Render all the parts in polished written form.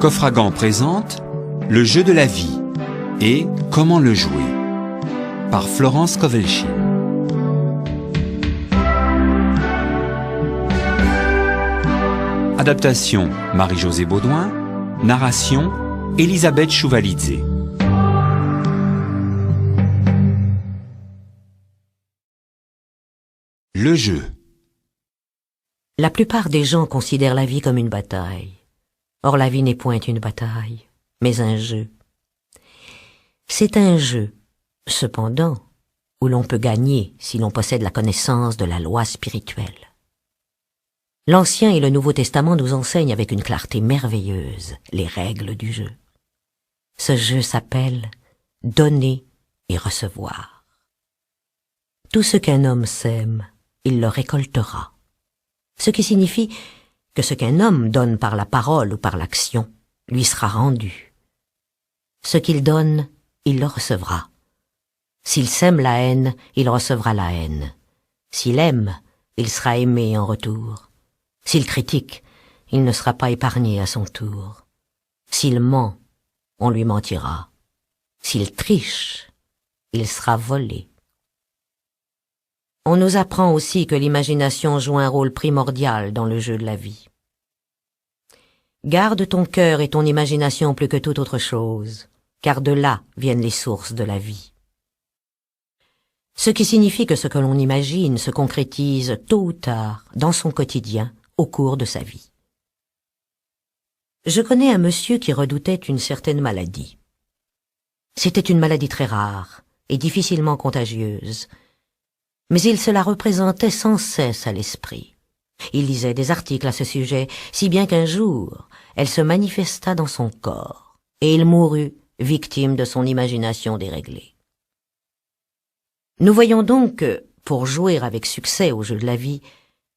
Coffragan présente Le jeu de la vie et Comment le jouer par Florence Kovelchine. Adaptation Marie-Josée Baudouin, narration Elisabeth Chouvalidze. Le jeu. La plupart des gens considèrent la vie comme une bataille. Or la vie n'est point une bataille, mais un jeu. C'est un jeu, cependant, où l'on peut gagner si l'on possède la connaissance de la loi spirituelle. L'Ancien et le Nouveau Testament nous enseignent avec une clarté merveilleuse les règles du jeu. Ce jeu s'appelle « donner et recevoir ». Tout ce qu'un homme sème, il le récoltera. Ce qui signifie que ce qu'un homme donne par la parole ou par l'action lui sera rendu. Ce qu'il donne, il le recevra. S'il sème la haine, il recevra la haine. S'il aime, il sera aimé en retour. S'il critique, il ne sera pas épargné à son tour. S'il ment, on lui mentira. S'il triche, il sera volé. On nous apprend aussi que l'imagination joue un rôle primordial dans le jeu de la vie. Garde ton cœur et ton imagination plus que toute autre chose, car de là viennent les sources de la vie. Ce qui signifie que ce que l'on imagine se concrétise tôt ou tard dans son quotidien au cours de sa vie. Je connais un monsieur qui redoutait une certaine maladie. C'était une maladie très rare et difficilement contagieuse, mais il se la représentait sans cesse à l'esprit. Il lisait des articles à ce sujet, si bien qu'un jour, elle se manifesta dans son corps, et il mourut, victime de son imagination déréglée. Nous voyons donc que, pour jouer avec succès au jeu de la vie,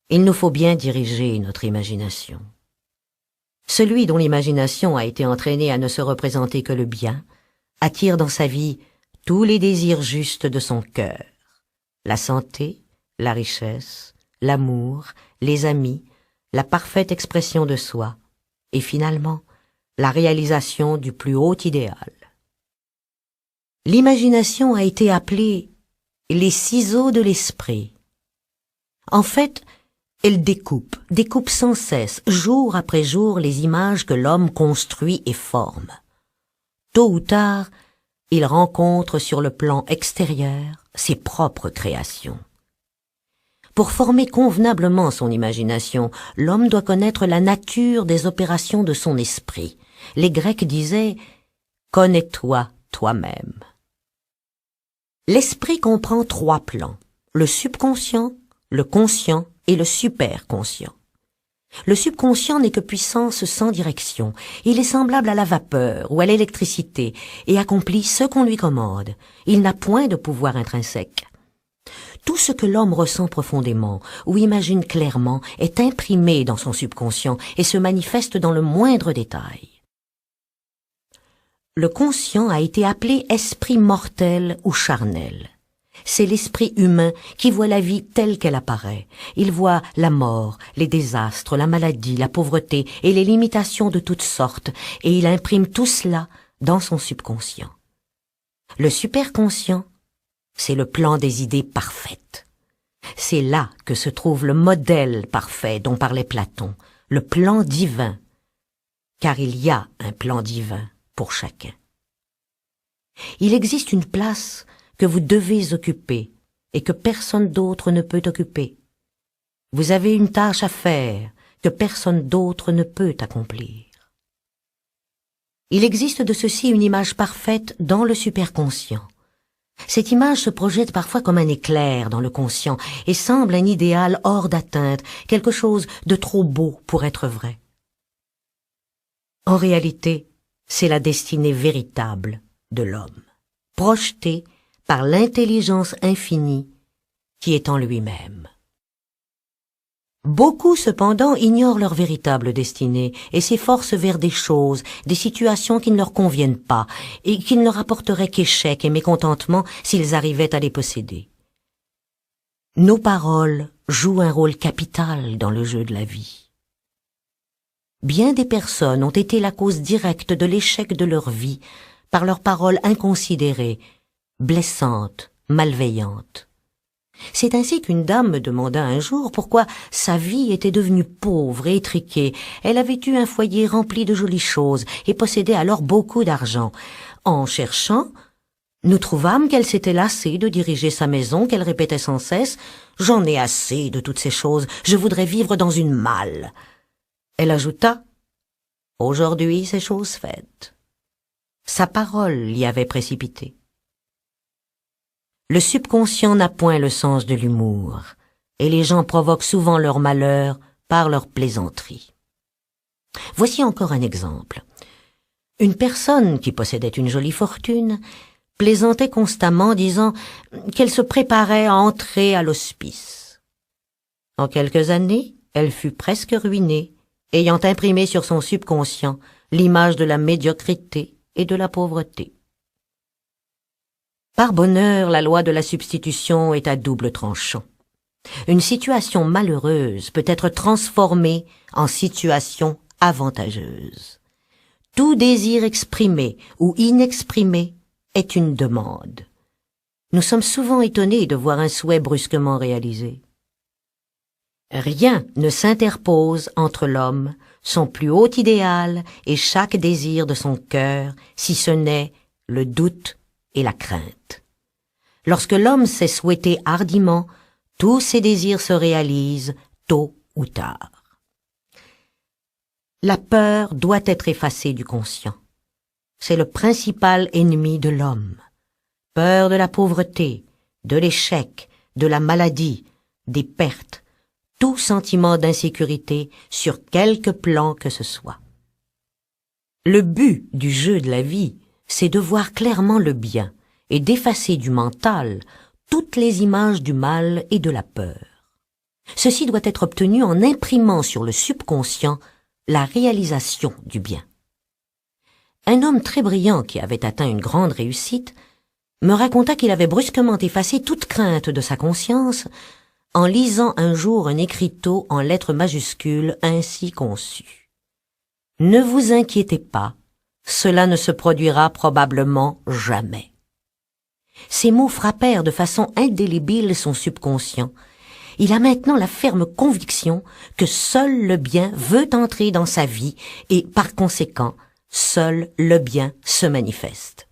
il nous faut bien diriger notre imagination. Celui dont l'imagination a été entraînée à ne se représenter que le bien, attire dans sa vie tous les désirs justes de son cœur. La santé, la richesse, l'amour, les amis, la parfaite expression de soi, et finalement, la réalisation du plus haut idéal. L'imagination a été appelée les ciseaux de l'esprit. En fait, elle découpe sans cesse, jour après jour, les images que l'homme construit et forme. Tôt ou tard, il rencontre sur le plan extérieur ses propres créations. Pour former convenablement son imagination, l'homme doit connaître la nature des opérations de son esprit. Les Grecs disaient « Connais-toi toi-même ». L'esprit comprend trois plans, le subconscient, le conscient et le superconscient. Le subconscient n'est que puissance sans direction. Il est semblable à la vapeur ou à l'électricité et accomplit ce qu'on lui commande. Il n'a point de pouvoir intrinsèque. Tout ce que l'homme ressent profondément ou imagine clairement est imprimé dans son subconscient et se manifeste dans le moindre détail. Le conscient a été appelé esprit mortel ou charnel. C'est l'esprit humain qui voit la vie telle qu'elle apparaît. Il voit la mort, les désastres, la maladie, la pauvreté et les limitations de toutes sortes, et il imprime tout cela dans son subconscient. Le superconscient, c'est le plan des idées parfaites. C'est là que se trouve le modèle parfait dont parlait Platon, le plan divin, car il y a un plan divin pour chacun. Il existe une place que vous devez occuper et que personne d'autre ne peut occuper. Vous avez une tâche à faire que personne d'autre ne peut accomplir. Il existe de ceci une image parfaite dans le superconscient. Cette image se projette parfois comme un éclair dans le conscient et semble un idéal hors d'atteinte, quelque chose de trop beau pour être vrai. En réalité, c'est la destinée véritable de l'homme, projetée par l'intelligence infinie qui est en lui-même. Beaucoup, cependant, ignorent leur véritable destinée et s'efforcent vers des choses, des situations qui ne leur conviennent pas et qui ne leur apporteraient qu'échec et mécontentement s'ils arrivaient à les posséder. Nos paroles jouent un rôle capital dans le jeu de la vie. Bien des personnes ont été la cause directe de l'échec de leur vie par leurs paroles inconsidérées, blessantes, malveillantes. C'est ainsi qu'une dame me demanda un jour pourquoi sa vie était devenue pauvre et étriquée. Elle avait eu un foyer rempli de jolies choses et possédait alors beaucoup d'argent. En cherchant, nous trouvâmes qu'elle s'était lassée de diriger sa maison, qu'elle répétait sans cesse « J'en ai assez de toutes ces choses, je voudrais vivre dans une malle ». Elle ajouta « Aujourd'hui, c'est chose faite ». Sa parole l'y avait précipité. Le subconscient n'a point le sens de l'humour, et les gens provoquent souvent leur malheur par leur plaisanterie. Voici encore un exemple. Une personne qui possédait une jolie fortune plaisantait constamment, disant qu'elle se préparait à entrer à l'hospice. En quelques années, elle fut presque ruinée, ayant imprimé sur son subconscient l'image de la médiocrité et de la pauvreté. Par bonheur, la loi de la substitution est à double tranchant. Une situation malheureuse peut être transformée en situation avantageuse. Tout désir exprimé ou inexprimé est une demande. Nous sommes souvent étonnés de voir un souhait brusquement réalisé. Rien ne s'interpose entre l'homme, son plus haut idéal et chaque désir de son cœur, si ce n'est le doute et la crainte. Lorsque l'homme sait souhaiter hardiment, tous ses désirs se réalisent tôt ou tard. La peur doit être effacée du conscient. C'est le principal ennemi de l'homme. Peur de la pauvreté, de l'échec, de la maladie, des pertes, tout sentiment d'insécurité sur quelque plan que ce soit. Le but du jeu de la vie, c'est de voir clairement le bien et d'effacer du mental toutes les images du mal et de la peur. Ceci doit être obtenu en imprimant sur le subconscient la réalisation du bien. Un homme très brillant qui avait atteint une grande réussite me raconta qu'il avait brusquement effacé toute crainte de sa conscience en lisant un jour un écriteau en lettres majuscules ainsi conçu. « Ne vous inquiétez pas, cela ne se produira probablement jamais. » Ces mots frappèrent de façon indélébile son subconscient. Il a maintenant la ferme conviction que seul le bien veut entrer dans sa vie et, par conséquent, seul le bien se manifeste.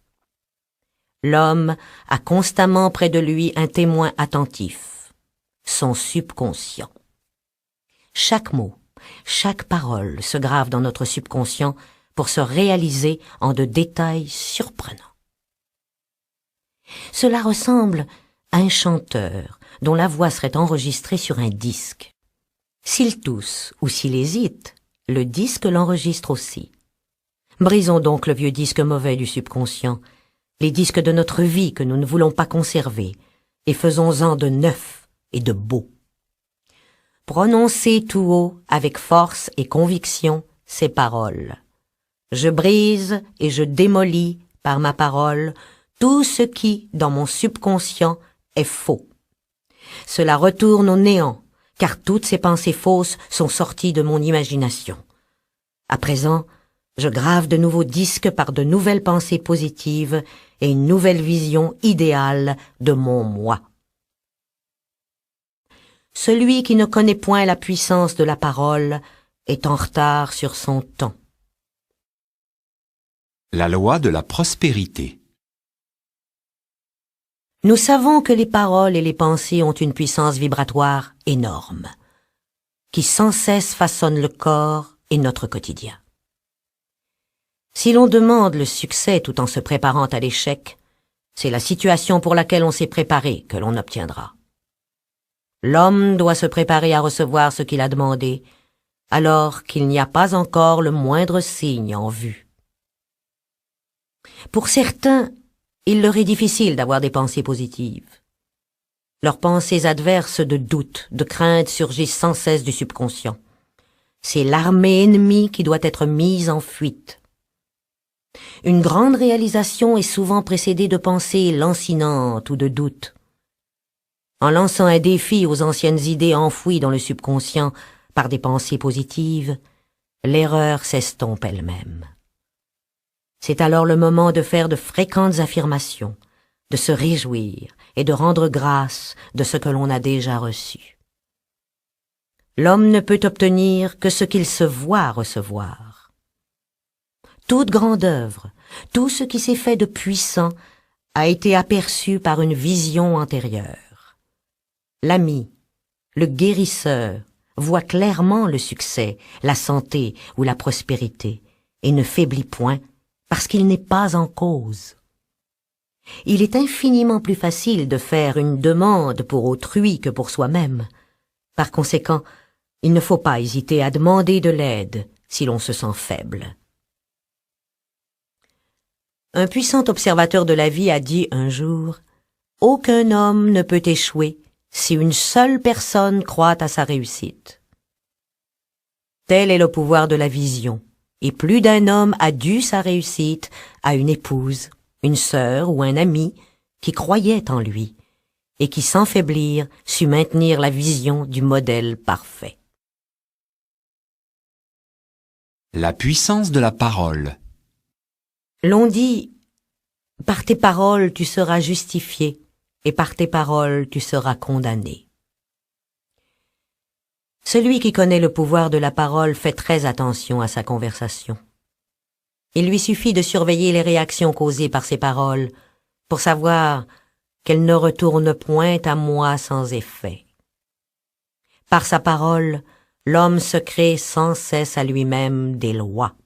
L'homme a constamment près de lui un témoin attentif, son subconscient. Chaque mot, chaque parole se grave dans notre subconscient pour se réaliser en de détails surprenants. Cela ressemble à un chanteur dont la voix serait enregistrée sur un disque. S'il tousse ou s'il hésite, le disque l'enregistre aussi. Brisons donc le vieux disque mauvais du subconscient, les disques de notre vie que nous ne voulons pas conserver, et faisons-en de neuf et de beau. Prononcez tout haut, avec force et conviction, ces paroles. Je brise et je démolis par ma parole tout ce qui, dans mon subconscient, est faux. Cela retourne au néant, car toutes ces pensées fausses sont sorties de mon imagination. À présent, je grave de nouveaux disques par de nouvelles pensées positives et une nouvelle vision idéale de mon moi. Celui qui ne connaît point la puissance de la parole est en retard sur son temps. La loi de la prospérité. Nous savons que les paroles et les pensées ont une puissance vibratoire énorme, qui sans cesse façonne le corps et notre quotidien. Si l'on demande le succès tout en se préparant à l'échec, c'est la situation pour laquelle on s'est préparé que l'on obtiendra. L'homme doit se préparer à recevoir ce qu'il a demandé, alors qu'il n'y a pas encore le moindre signe en vue. Pour certains, il leur est difficile d'avoir des pensées positives. Leurs pensées adverses de doute, de crainte surgissent sans cesse du subconscient. C'est l'armée ennemie qui doit être mise en fuite. Une grande réalisation est souvent précédée de pensées lancinantes ou de doutes. En lançant un défi aux anciennes idées enfouies dans le subconscient par des pensées positives, l'erreur s'estompe elle-même. C'est alors le moment de faire de fréquentes affirmations, de se réjouir et de rendre grâce de ce que l'on a déjà reçu. L'homme ne peut obtenir que ce qu'il se voit recevoir. Toute grande œuvre, tout ce qui s'est fait de puissant a été aperçu par une vision antérieure. L'ami, le guérisseur, voit clairement le succès, la santé ou la prospérité et ne faiblit point parce qu'il n'est pas en cause. Il est infiniment plus facile de faire une demande pour autrui que pour soi-même. Par conséquent, il ne faut pas hésiter à demander de l'aide si l'on se sent faible. Un puissant observateur de la vie a dit un jour « Aucun homme ne peut échouer si une seule personne croit à sa réussite. » Tel est le pouvoir de la vision, et plus d'un homme a dû sa réussite à une épouse, une sœur ou un ami qui croyait en lui et qui sans faiblir sut maintenir la vision du modèle parfait. La puissance de la parole. L'on dit « Par tes paroles tu seras justifié, et par tes paroles tu seras condamné. » Celui qui connaît le pouvoir de la parole fait très attention à sa conversation. Il lui suffit de surveiller les réactions causées par ses paroles pour savoir qu'elles ne retournent point à moi sans effet. Par sa parole, l'homme se crée sans cesse à lui-même des lois.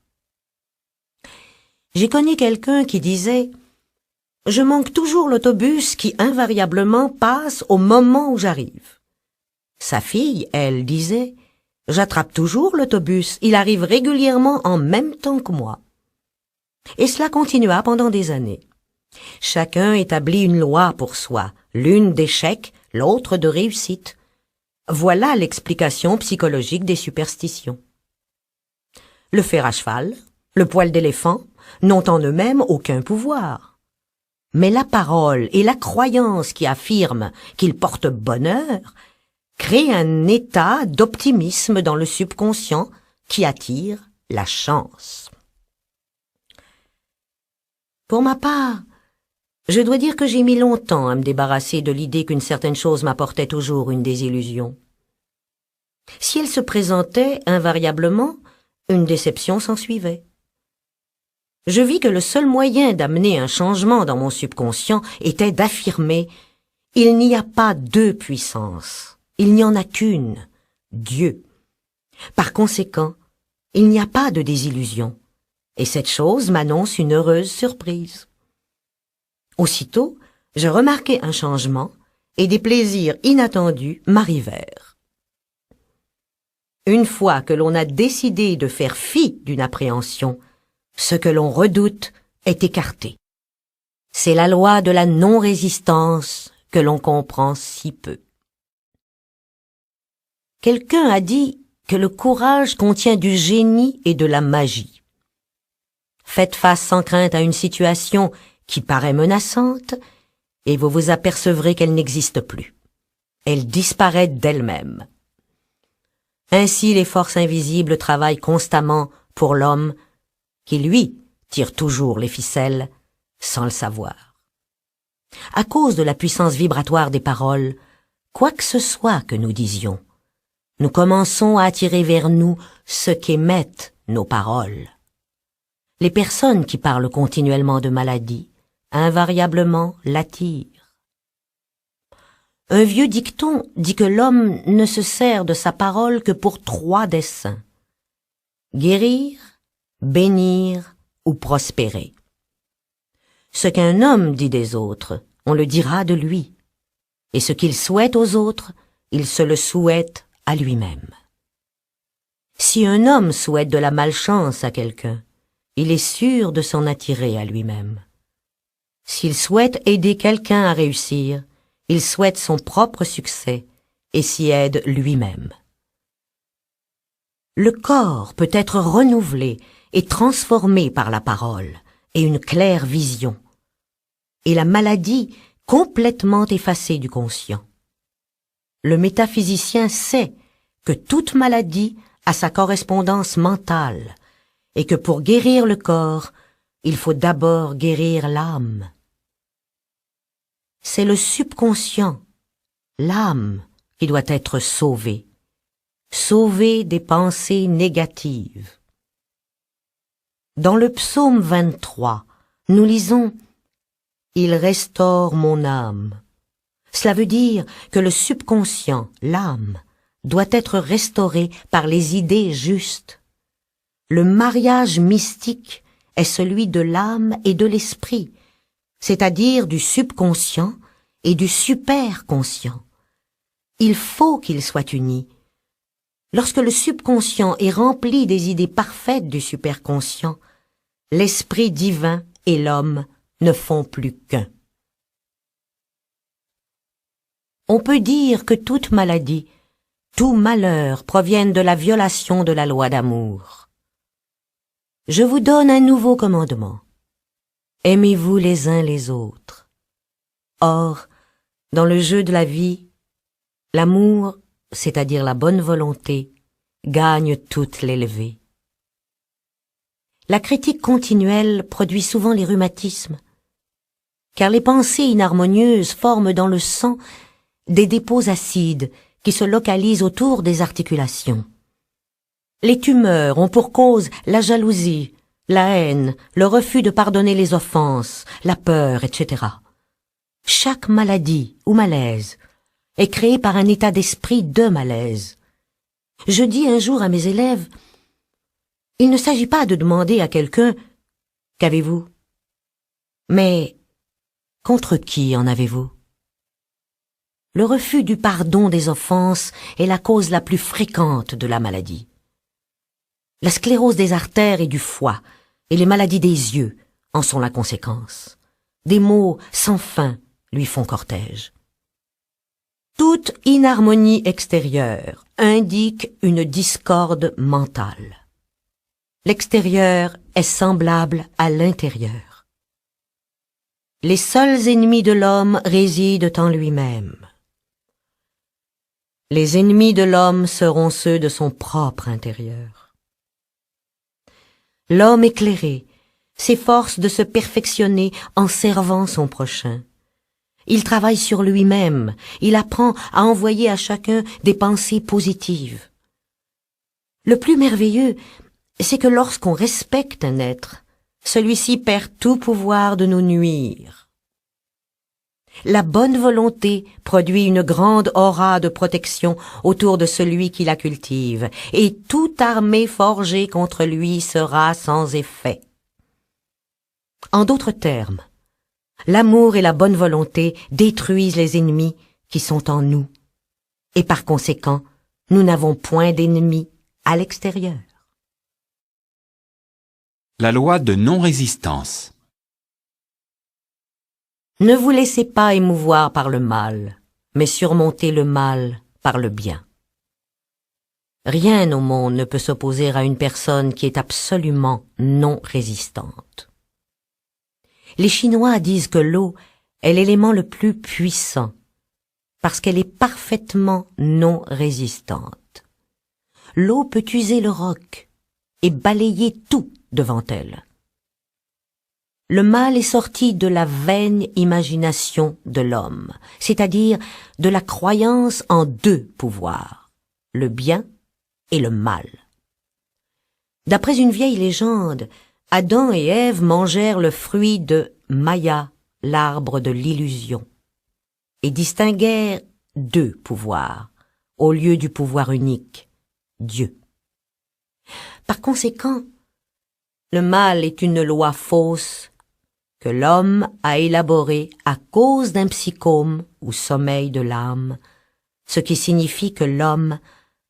J'ai connu quelqu'un qui disait « Je manque toujours l'autobus qui invariablement passe au moment où j'arrive. » Sa fille, elle, disait « J'attrape toujours l'autobus, il arrive régulièrement en même temps que moi. » Et cela continua pendant des années. Chacun établit une loi pour soi, l'une d'échec, l'autre de réussite. Voilà l'explication psychologique des superstitions. Le fer à cheval, le poil d'éléphant n'ont en eux-mêmes aucun pouvoir. Mais la parole et la croyance qui affirment qu'ils portent bonheur créent un état d'optimisme dans le subconscient qui attire la chance. Pour ma part, je dois dire que j'ai mis longtemps à me débarrasser de l'idée qu'une certaine chose m'apportait toujours une désillusion. Si elle se présentait invariablement, une déception s'ensuivait. Je vis que le seul moyen d'amener un changement dans mon subconscient était d'affirmer « Il n'y a pas deux puissances, il n'y en a qu'une, Dieu. » Par conséquent, il n'y a pas de désillusion, et cette chose m'annonce une heureuse surprise. Aussitôt, je remarquai un changement, et des plaisirs inattendus m'arrivèrent. Une fois que l'on a décidé de faire fi d'une appréhension, ce que l'on redoute est écarté. C'est la loi de la non-résistance que l'on comprend si peu. Quelqu'un a dit que le courage contient du génie et de la magie. Faites face sans crainte à une situation qui paraît menaçante et vous vous apercevrez qu'elle n'existe plus. Elle disparaît d'elle-même. Ainsi les forces invisibles travaillent constamment pour l'homme qui, lui, tire toujours les ficelles sans le savoir. À cause de la puissance vibratoire des paroles, quoi que ce soit que nous disions, nous commençons à attirer vers nous ce qu'émettent nos paroles. Les personnes qui parlent continuellement de maladie, invariablement l'attirent. Un vieux dicton dit que l'homme ne se sert de sa parole que pour 3 desseins: guérir, bénir ou prospérer. Ce qu'un homme dit des autres, on le dira de lui, et ce qu'il souhaite aux autres, il se le souhaite à lui-même. Si un homme souhaite de la malchance à quelqu'un, il est sûr de s'en attirer à lui-même. S'il souhaite aider quelqu'un à réussir, il souhaite son propre succès et s'y aide lui-même. Le corps peut être renouvelé et transformé par la parole et une claire vision, et la maladie complètement effacée du conscient. Le métaphysicien sait que toute maladie à sa correspondance mentale, et que pour guérir le corps, il faut d'abord guérir l'âme. C'est le subconscient, l'âme, qui doit être sauvée des pensées négatives. Dans le psaume 23, nous lisons « Il restaure mon âme ». Cela veut dire que le subconscient, l'âme, doit être restauré par les idées justes. Le mariage mystique est celui de l'âme et de l'esprit, c'est-à-dire du subconscient et du superconscient. Il faut qu'ils soient unis. Lorsque le subconscient est rempli des idées parfaites du superconscient, l'esprit divin et l'homme ne font plus qu'un. On peut dire que toute maladie, tout malheur proviennent de la violation de la loi d'amour. Je vous donne un nouveau commandement. Aimez-vous les uns les autres. Or, dans le jeu de la vie, l'amour, c'est-à-dire la bonne volonté, gagne toute l'élevée. La critique continuelle produit souvent les rhumatismes, car les pensées inharmonieuses forment dans le sang des dépôts acides qui se localisent autour des articulations. Les tumeurs ont pour cause la jalousie, la haine, le refus de pardonner les offenses, la peur, etc. Chaque maladie ou malaise est créée par un état d'esprit de malaise. Je dis un jour à mes élèves, il ne s'agit pas de demander à quelqu'un « Qu'avez-vous » mais « Contre qui en avez-vous » Le refus du pardon des offenses est la cause la plus fréquente de la maladie. La sclérose des artères et du foie et les maladies des yeux en sont la conséquence. Des maux sans fin lui font cortège. Toute inharmonie extérieure indique une discorde mentale. L'extérieur est semblable à l'intérieur. Les seuls ennemis de l'homme résident en lui-même. Les ennemis de l'homme seront ceux de son propre intérieur. L'homme éclairé s'efforce de se perfectionner en servant son prochain. Il travaille sur lui-même, il apprend à envoyer à chacun des pensées positives. Le plus merveilleux, c'est que lorsqu'on respecte un être, celui-ci perd tout pouvoir de nous nuire. La bonne volonté produit une grande aura de protection autour de celui qui la cultive, et toute armée forgée contre lui sera sans effet. En d'autres termes, l'amour et la bonne volonté détruisent les ennemis qui sont en nous, et par conséquent, nous n'avons point d'ennemis à l'extérieur. La loi de non-résistance. Ne vous laissez pas émouvoir par le mal, mais surmontez le mal par le bien. Rien au monde ne peut s'opposer à une personne qui est absolument non résistante. Les Chinois disent que l'eau est l'élément le plus puissant, parce qu'elle est parfaitement non résistante. L'eau peut user le roc et balayer tout devant elle. Le mal est sorti de la vaine imagination de l'homme, c'est-à-dire de la croyance en deux pouvoirs, le bien et le mal. D'après une vieille légende, Adam et Ève mangèrent le fruit de Maya, l'arbre de l'illusion, et distinguèrent deux pouvoirs, au lieu du pouvoir unique, Dieu. Par conséquent, le mal est une loi fausse que l'homme a élaborée à cause d'un psychome ou sommeil de l'âme, ce qui signifie que l'homme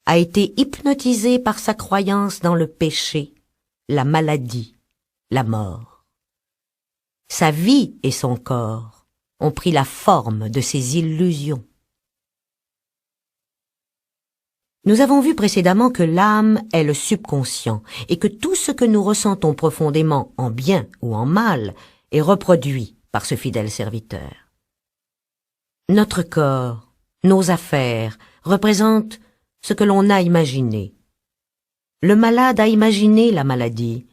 a été hypnotisé par sa croyance dans le péché, la maladie, la mort. Sa vie et son corps ont pris la forme de ces illusions. Nous avons vu précédemment que l'âme est le subconscient et que tout ce que nous ressentons profondément en bien ou en mal est reproduit par ce fidèle serviteur. Notre corps, nos affaires représentent ce que l'on a imaginé. Le malade a imaginé la maladie,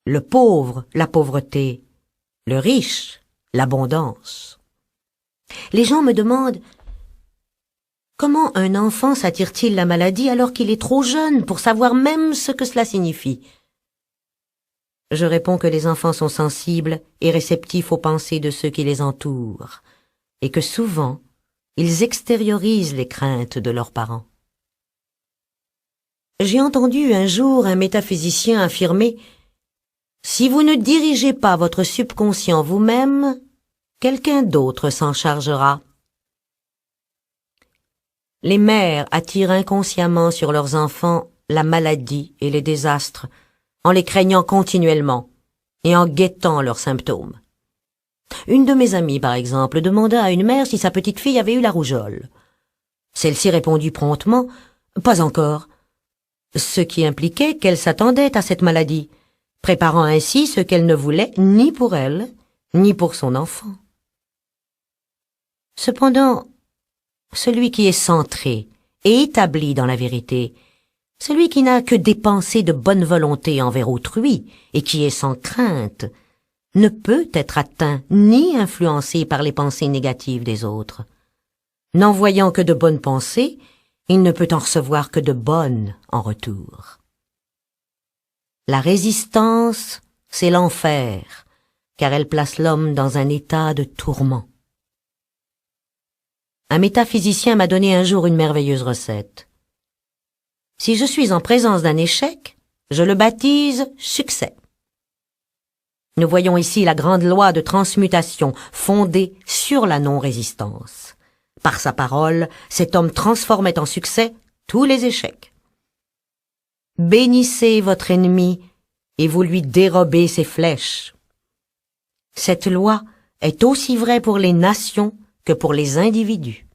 le pauvre la pauvreté, le riche l'abondance. Les gens me demandent comment un enfant s'attire-t-il la maladie alors qu'il est trop jeune pour savoir même ce que cela signifie. Je réponds que les enfants sont sensibles et réceptifs aux pensées de ceux qui les entourent, et que souvent, ils extériorisent les craintes de leurs parents. J'ai entendu un jour un métaphysicien affirmer « Si vous ne dirigez pas votre subconscient vous-même, quelqu'un d'autre s'en chargera. » Les mères attirent inconsciemment sur leurs enfants la maladie et les désastres, en les craignant continuellement et en guettant leurs symptômes. Une de mes amies, par exemple, demanda à une mère si sa petite fille avait eu la rougeole. Celle-ci répondit promptement « Pas encore », ce qui impliquait qu'elle s'attendait à cette maladie, préparant ainsi ce qu'elle ne voulait ni pour elle, ni pour son enfant. Cependant, celui qui est centré et établi dans la vérité, celui qui n'a que des pensées de bonne volonté envers autrui et qui est sans crainte, ne peut être atteint ni influencé par les pensées négatives des autres. N'en voyant que de bonnes pensées, il ne peut en recevoir que de bonnes en retour. La résistance, c'est l'enfer, car elle place l'homme dans un état de tourment. Un métaphysicien m'a donné un jour une merveilleuse recette. Si je suis en présence d'un échec, je le baptise succès. Nous voyons ici la grande loi de transmutation fondée sur la non-résistance. Par sa parole, cet homme transformait en succès tous les échecs. Bénissez votre ennemi et vous lui dérobez ses flèches. Cette loi est aussi vraie pour les nations que pour les individus.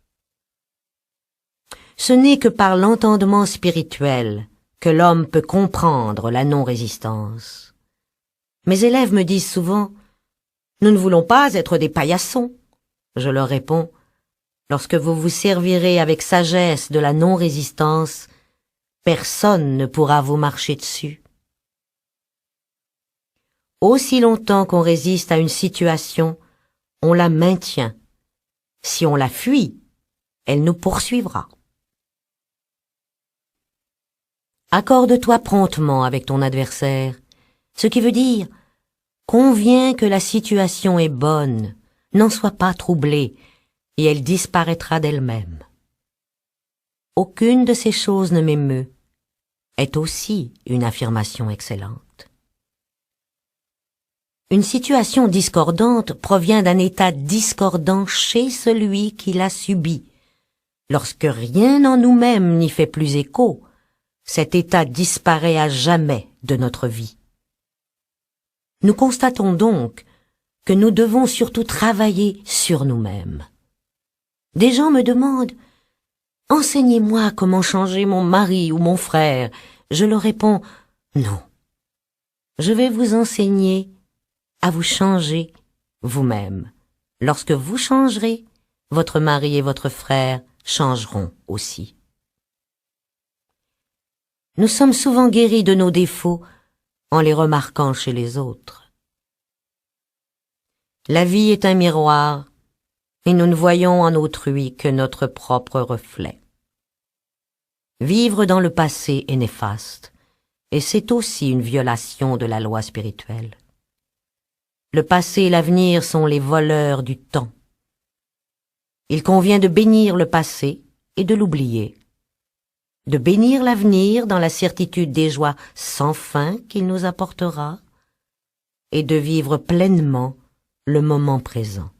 Ce n'est que par l'entendement spirituel que l'homme peut comprendre la non-résistance. Mes élèves me disent souvent « Nous ne voulons pas être des paillassons ». Je leur réponds « Lorsque vous vous servirez avec sagesse de la non-résistance, personne ne pourra vous marcher dessus. » Aussi longtemps qu'on résiste à une situation, on la maintient. Si on la fuit, elle nous poursuivra. Accorde-toi promptement avec ton adversaire, ce qui veut dire conviens que la situation est bonne, n'en sois pas troublé, et elle disparaîtra d'elle-même. Aucune de ces choses ne m'émeut, est aussi une affirmation excellente. Une situation discordante provient d'un état discordant chez celui qui l'a subi. Lorsque rien en nous-mêmes n'y fait plus écho, cet état disparaît à jamais de notre vie. Nous constatons donc que nous devons surtout travailler sur nous-mêmes. Des gens me demandent « Enseignez-moi comment changer mon mari ou mon frère ». Je leur réponds « Non, je vais vous enseigner à vous changer vous-même. Lorsque vous changerez, votre mari et votre frère changeront aussi. » Nous sommes souvent guéris de nos défauts en les remarquant chez les autres. La vie est un miroir et nous ne voyons en autrui que notre propre reflet. Vivre dans le passé est néfaste et c'est aussi une violation de la loi spirituelle. Le passé et l'avenir sont les voleurs du temps. Il convient de bénir le passé et de l'oublier, de bénir l'avenir dans la certitude des joies sans fin qu'il nous apportera, et de vivre pleinement le moment présent.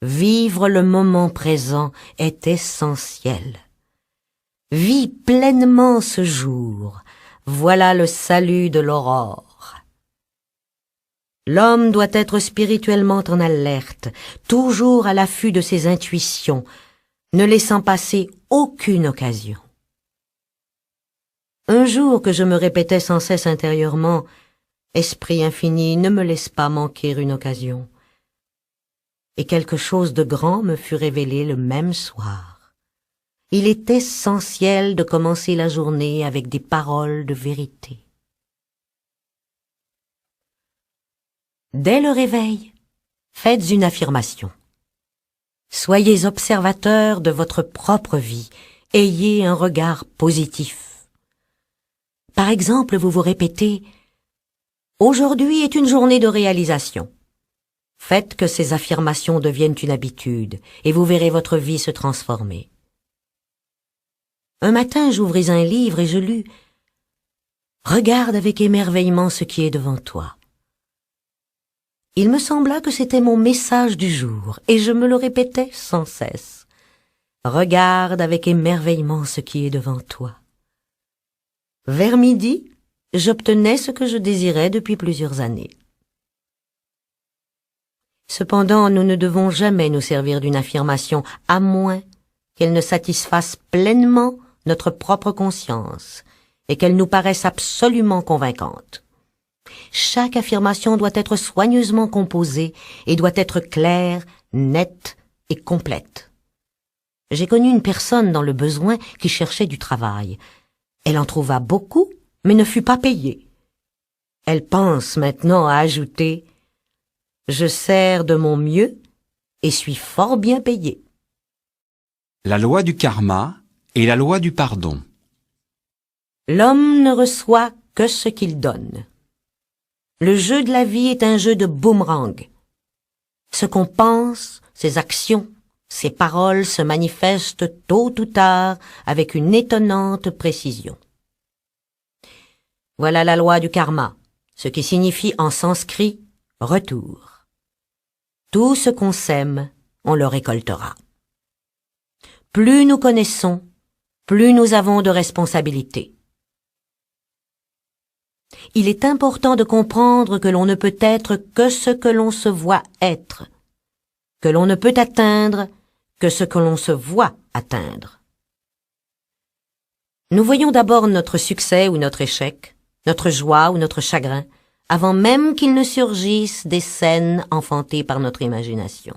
Vivre le moment présent est essentiel. Vis pleinement ce jour, voilà le salut de l'aurore. L'homme doit être spirituellement en alerte, toujours à l'affût de ses intuitions, ne laissant passer aucune occasion. Un jour que je me répétais sans cesse intérieurement, « Esprit infini, ne me laisse pas manquer une occasion. » Et quelque chose de grand me fut révélé le même soir. Il est essentiel de commencer la journée avec des paroles de vérité. Dès le réveil, faites une affirmation. Soyez observateur de votre propre vie. Ayez un regard positif. Par exemple, vous vous répétez « Aujourd'hui est une journée de réalisation ». Faites que ces affirmations deviennent une habitude et vous verrez votre vie se transformer. Un matin, j'ouvris un livre et je lus « Regarde avec émerveillement ce qui est devant toi ». Il me sembla que c'était mon message du jour, et je me le répétais sans cesse. Regarde avec émerveillement ce qui est devant toi. Vers midi, j'obtenais ce que je désirais depuis plusieurs années. Cependant, nous ne devons jamais nous servir d'une affirmation, à moins qu'elle ne satisfasse pleinement notre propre conscience, et qu'elle nous paraisse absolument convaincante. Chaque affirmation doit être soigneusement composée et doit être claire, nette et complète. J'ai connu une personne dans le besoin qui cherchait du travail. Elle en trouva beaucoup, mais ne fut pas payée. Elle pense maintenant à ajouter « Je sers de mon mieux et suis fort bien payée ». La loi du karma et la loi du pardon. L'homme ne reçoit que ce qu'il donne. Le jeu de la vie est un jeu de boomerang. Ce qu'on pense, ses actions, ses paroles se manifestent tôt ou tard avec une étonnante précision. Voilà la loi du karma, ce qui signifie en sanskrit « retour ». Tout ce qu'on sème, on le récoltera. Plus nous connaissons, plus nous avons de responsabilités. Il est important de comprendre que l'on ne peut être que ce que l'on se voit être, que l'on ne peut atteindre que ce que l'on se voit atteindre. Nous voyons d'abord notre succès ou notre échec, notre joie ou notre chagrin, avant même qu'il ne surgisse des scènes enfantées par notre imagination.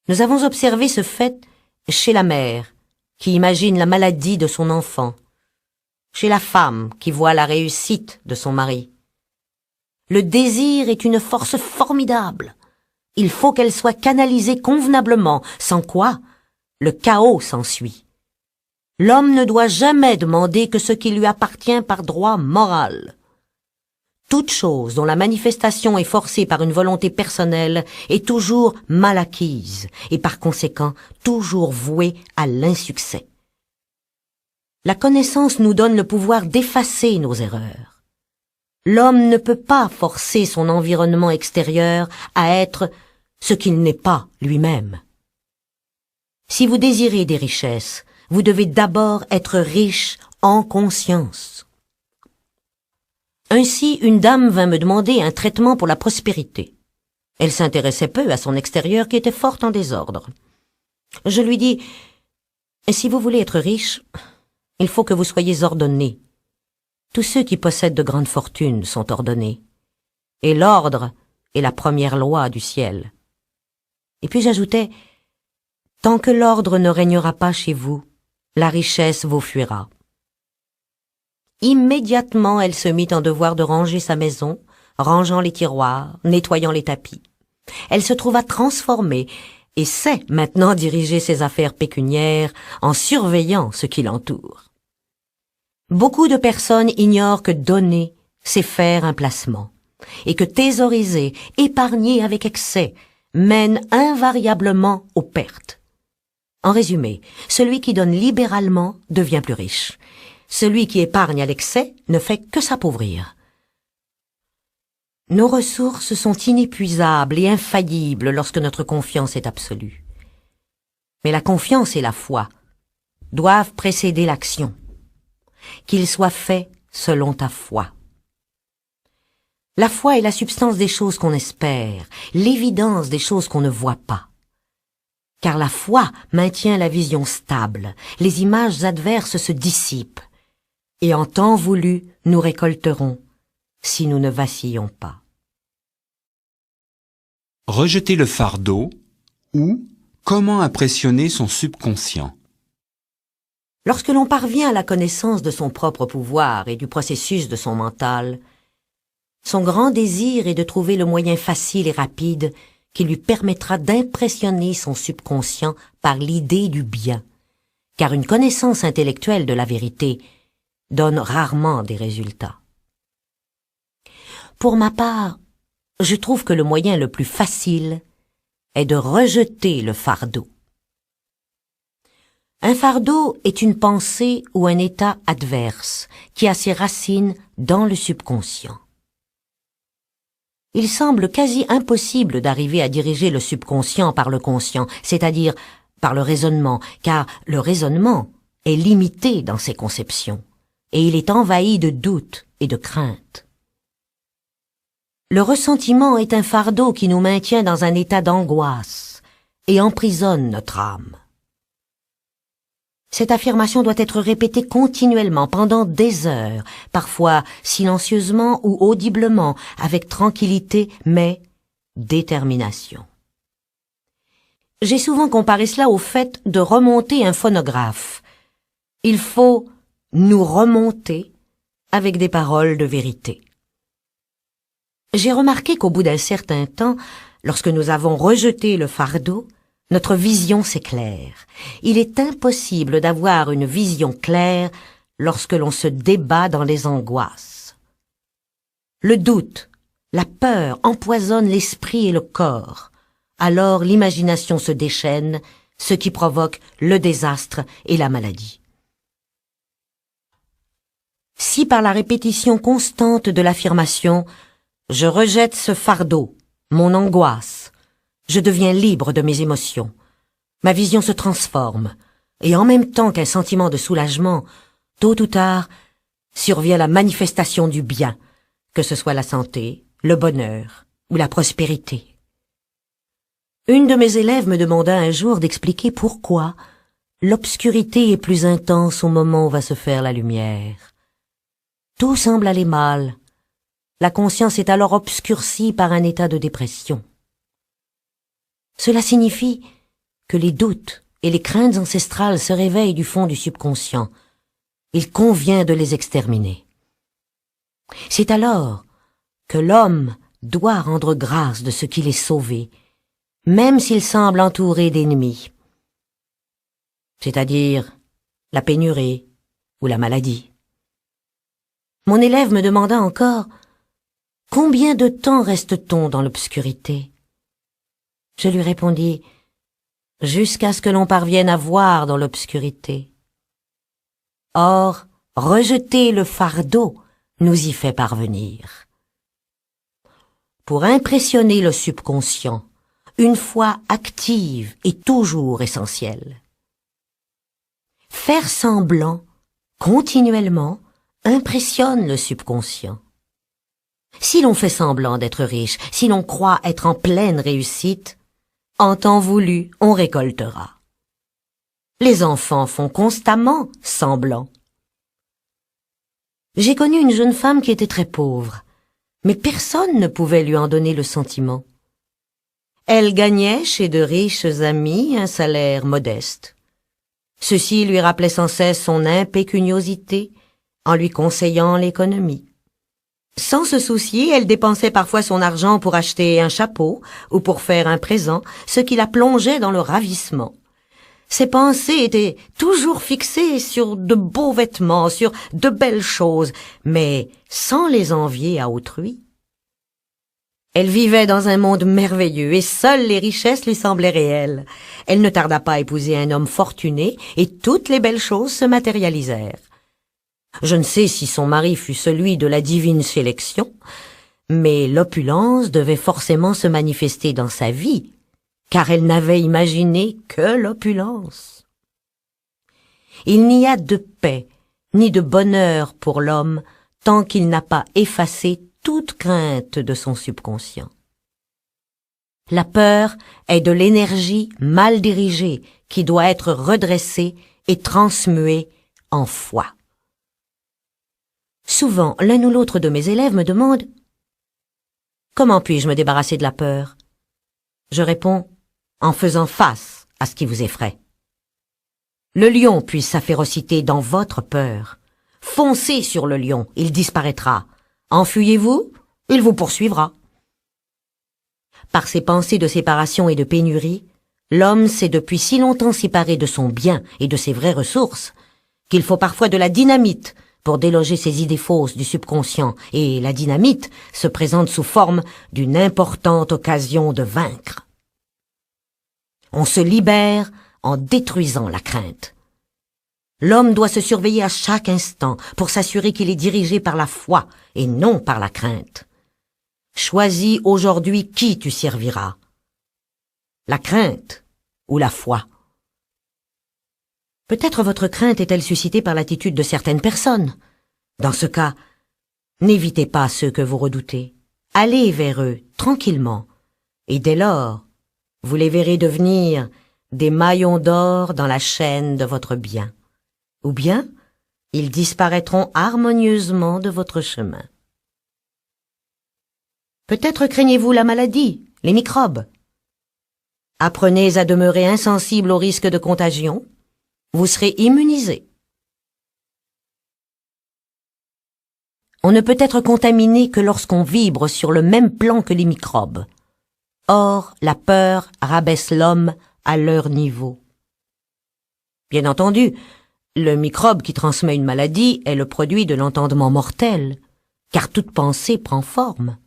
Nous avons observé ce fait chez la mère, qui imagine la maladie de son enfant, chez la femme qui voit la réussite de son mari. Le désir est une force formidable. Il faut qu'elle soit canalisée convenablement, sans quoi le chaos s'ensuit. L'homme ne doit jamais demander que ce qui lui appartient par droit moral. Toute chose dont la manifestation est forcée par une volonté personnelle est toujours mal acquise et par conséquent toujours vouée à l'insuccès. La connaissance nous donne le pouvoir d'effacer nos erreurs. L'homme ne peut pas forcer son environnement extérieur à être ce qu'il n'est pas lui-même. Si vous désirez des richesses, vous devez d'abord être riche en conscience. Ainsi, une dame vint me demander un traitement pour la prospérité. Elle s'intéressait peu à son extérieur qui était fort en désordre. Je lui dis « Si vous voulez être riche, il faut que vous soyez ordonné. Tous ceux qui possèdent de grandes fortunes sont ordonnés. Et l'ordre est la première loi du ciel. » Et puis j'ajoutais « Tant que l'ordre ne régnera pas chez vous, la richesse vous fuira. » Immédiatement, elle se mit en devoir de ranger sa maison, rangeant les tiroirs, nettoyant les tapis. Elle se trouva transformée et sait maintenant diriger ses affaires pécuniaires en surveillant ce qui l'entoure. Beaucoup de personnes ignorent que donner, c'est faire un placement, et que thésauriser, épargner avec excès, mène invariablement aux pertes. En résumé, celui qui donne libéralement devient plus riche. Celui qui épargne à l'excès ne fait que s'appauvrir. Nos ressources sont inépuisables et infaillibles lorsque notre confiance est absolue. Mais la confiance et la foi doivent précéder l'action. Qu'il soit fait selon ta foi. La foi est la substance des choses qu'on espère, l'évidence des choses qu'on ne voit pas. Car la foi maintient la vision stable, les images adverses se dissipent, et en temps voulu nous récolterons, si nous ne vacillons pas. Rejeter le fardeau ou comment impressionner son subconscient. Lorsque l'on parvient à la connaissance de son propre pouvoir et du processus de son mental, son grand désir est de trouver le moyen facile et rapide qui lui permettra d'impressionner son subconscient par l'idée du bien, car une connaissance intellectuelle de la vérité donne rarement des résultats. Pour ma part, je trouve que le moyen le plus facile est de rejeter le fardeau. Un fardeau est une pensée ou un état adverse qui a ses racines dans le subconscient. Il semble quasi impossible d'arriver à diriger le subconscient par le conscient, c'est-à-dire par le raisonnement, car le raisonnement est limité dans ses conceptions, et il est envahi de doutes et de craintes. Le ressentiment est un fardeau qui nous maintient dans un état d'angoisse et emprisonne notre âme. Cette affirmation doit être répétée continuellement pendant des heures, parfois silencieusement ou audiblement, avec tranquillité, mais détermination. J'ai souvent comparé cela au fait de remonter un phonographe. Il faut nous remonter avec des paroles de vérité. J'ai remarqué qu'au bout d'un certain temps, lorsque nous avons rejeté le fardeau, notre vision s'éclaire. Il est impossible d'avoir une vision claire lorsque l'on se débat dans les angoisses. Le doute, la peur empoisonnent l'esprit et le corps. Alors l'imagination se déchaîne, ce qui provoque le désastre et la maladie. Si par la répétition constante de l'affirmation « Je rejette ce fardeau, mon angoisse », je deviens libre de mes émotions. Ma vision se transforme, et en même temps qu'un sentiment de soulagement, tôt ou tard, survient la manifestation du bien, que ce soit la santé, le bonheur ou la prospérité. Une de mes élèves me demanda un jour d'expliquer pourquoi l'obscurité est plus intense au moment où va se faire la lumière. Tout semble aller mal. La conscience est alors obscurcie par un état de dépression. Cela signifie que les doutes et les craintes ancestrales se réveillent du fond du subconscient. Il convient de les exterminer. C'est alors que l'homme doit rendre grâce de ce qu'il est sauvé, même s'il semble entouré d'ennemis, c'est-à-dire la pénurie ou la maladie. Mon élève me demanda encore « Combien de temps reste-t-on dans l'obscurité ?» Je lui répondis « Jusqu'à ce que l'on parvienne à voir dans l'obscurité. » Or, rejeter le fardeau nous y fait parvenir. Pour impressionner le subconscient, une foi active est toujours essentielle. Faire semblant, continuellement, impressionne le subconscient. Si l'on fait semblant d'être riche, si l'on croit être en pleine réussite, en temps voulu, on récoltera. Les enfants font constamment semblant. J'ai connu une jeune femme qui était très pauvre, mais personne ne pouvait lui en donner le sentiment. Elle gagnait chez de riches amis un salaire modeste. Ceux-ci lui rappelaient sans cesse son impécuniosité en lui conseillant l'économie. Sans se soucier, elle dépensait parfois son argent pour acheter un chapeau ou pour faire un présent, ce qui la plongeait dans le ravissement. Ses pensées étaient toujours fixées sur de beaux vêtements, sur de belles choses, mais sans les envier à autrui. Elle vivait dans un monde merveilleux et seules les richesses lui semblaient réelles. Elle ne tarda pas à épouser un homme fortuné et toutes les belles choses se matérialisèrent. Je ne sais si son mari fut celui de la divine sélection, mais l'opulence devait forcément se manifester dans sa vie, car elle n'avait imaginé que l'opulence. Il n'y a de paix ni de bonheur pour l'homme tant qu'il n'a pas effacé toute crainte de son subconscient. La peur est de l'énergie mal dirigée qui doit être redressée et transmuée en foi. Souvent, l'un ou l'autre de mes élèves me demande « Comment puis-je me débarrasser de la peur ?» Je réponds « En faisant face à ce qui vous effraie. » Le lion puise sa férocité dans votre peur. Foncez sur le lion, il disparaîtra. Enfuyez-vous, il vous poursuivra. Par ses pensées de séparation et de pénurie, l'homme s'est depuis si longtemps séparé de son bien et de ses vraies ressources qu'il faut parfois de la dynamite pour déloger ces idées fausses du subconscient, et la dynamite se présente sous forme d'une importante occasion de vaincre. On se libère en détruisant la crainte. L'homme doit se surveiller à chaque instant pour s'assurer qu'il est dirigé par la foi et non par la crainte. Choisis aujourd'hui qui tu serviras, la crainte ou la foi. Peut-être votre crainte est-elle suscitée par l'attitude de certaines personnes. Dans ce cas, n'évitez pas ceux que vous redoutez. Allez vers eux tranquillement, et dès lors, vous les verrez devenir des maillons d'or dans la chaîne de votre bien. Ou bien, ils disparaîtront harmonieusement de votre chemin. Peut-être craignez-vous la maladie, les microbes. Apprenez à demeurer insensible au risque de contagion. Vous serez immunisé. On ne peut être contaminé que lorsqu'on vibre sur le même plan que les microbes. Or, la peur rabaisse l'homme à leur niveau. Bien entendu, le microbe qui transmet une maladie est le produit de l'entendement mortel, car toute pensée prend forme.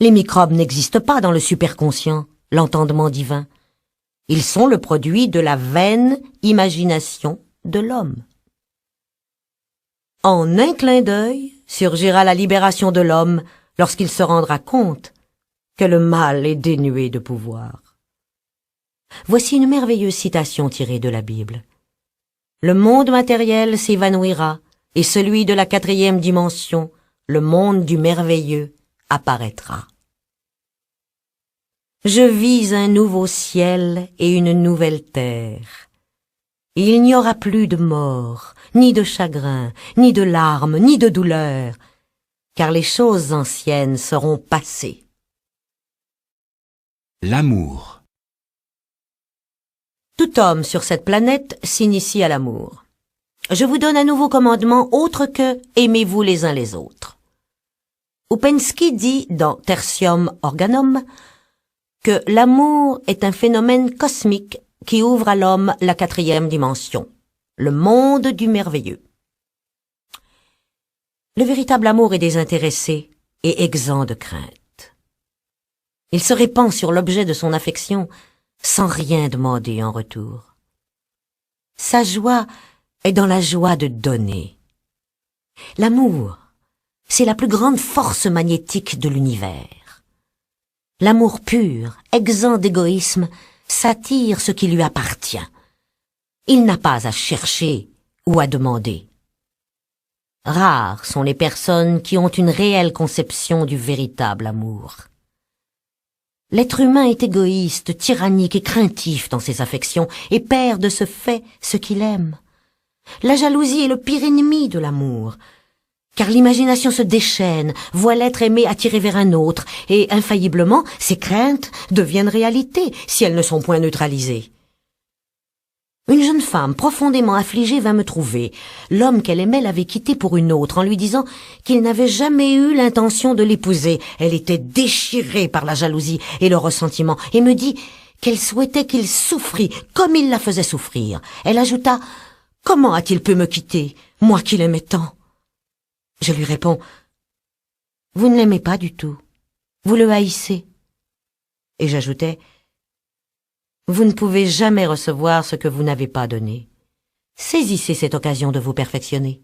Les microbes n'existent pas dans le superconscient, l'entendement divin. Ils sont le produit de la vaine imagination de l'homme. En un clin d'œil surgira la libération de l'homme lorsqu'il se rendra compte que le mal est dénué de pouvoir. Voici une merveilleuse citation tirée de la Bible. Le monde matériel s'évanouira et celui de la 4e dimension, le monde du merveilleux, apparaîtra. Je vis un nouveau ciel et une nouvelle terre. Il n'y aura plus de mort, ni de chagrin, ni de larmes, ni de douleur, car les choses anciennes seront passées. L'amour. Tout homme sur cette planète s'initie à l'amour. Je vous donne un nouveau commandement autre que « aimez-vous les uns les autres ». Oupenski dit dans Tertium Organum que l'amour est un phénomène cosmique qui ouvre à l'homme la 4e dimension, le monde du merveilleux. Le véritable amour est désintéressé et exempt de crainte. Il se répand sur l'objet de son affection sans rien demander en retour. Sa joie est dans la joie de donner. L'amour, c'est la plus grande force magnétique de l'univers. L'amour pur, exempt d'égoïsme, s'attire ce qui lui appartient. Il n'a pas à chercher ou à demander. Rares sont les personnes qui ont une réelle conception du véritable amour. L'être humain est égoïste, tyrannique et craintif dans ses affections et perd de ce fait ce qu'il aime. La jalousie est le pire ennemi de l'amour, car l'imagination se déchaîne, voit l'être aimé attiré vers un autre, et infailliblement, ses craintes deviennent réalité si elles ne sont point neutralisées. Une jeune femme profondément affligée vint me trouver. L'homme qu'elle aimait l'avait quittée pour une autre en lui disant qu'il n'avait jamais eu l'intention de l'épouser. Elle était déchirée par la jalousie et le ressentiment et me dit qu'elle souhaitait qu'il souffrît comme il la faisait souffrir. Elle ajouta « Comment a-t-il pu me quitter, moi qui l'aimais tant ?» Je lui réponds « Vous ne l'aimez pas du tout, vous le haïssez. » Et j'ajoutais « Vous ne pouvez jamais recevoir ce que vous n'avez pas donné. Saisissez cette occasion de vous perfectionner. »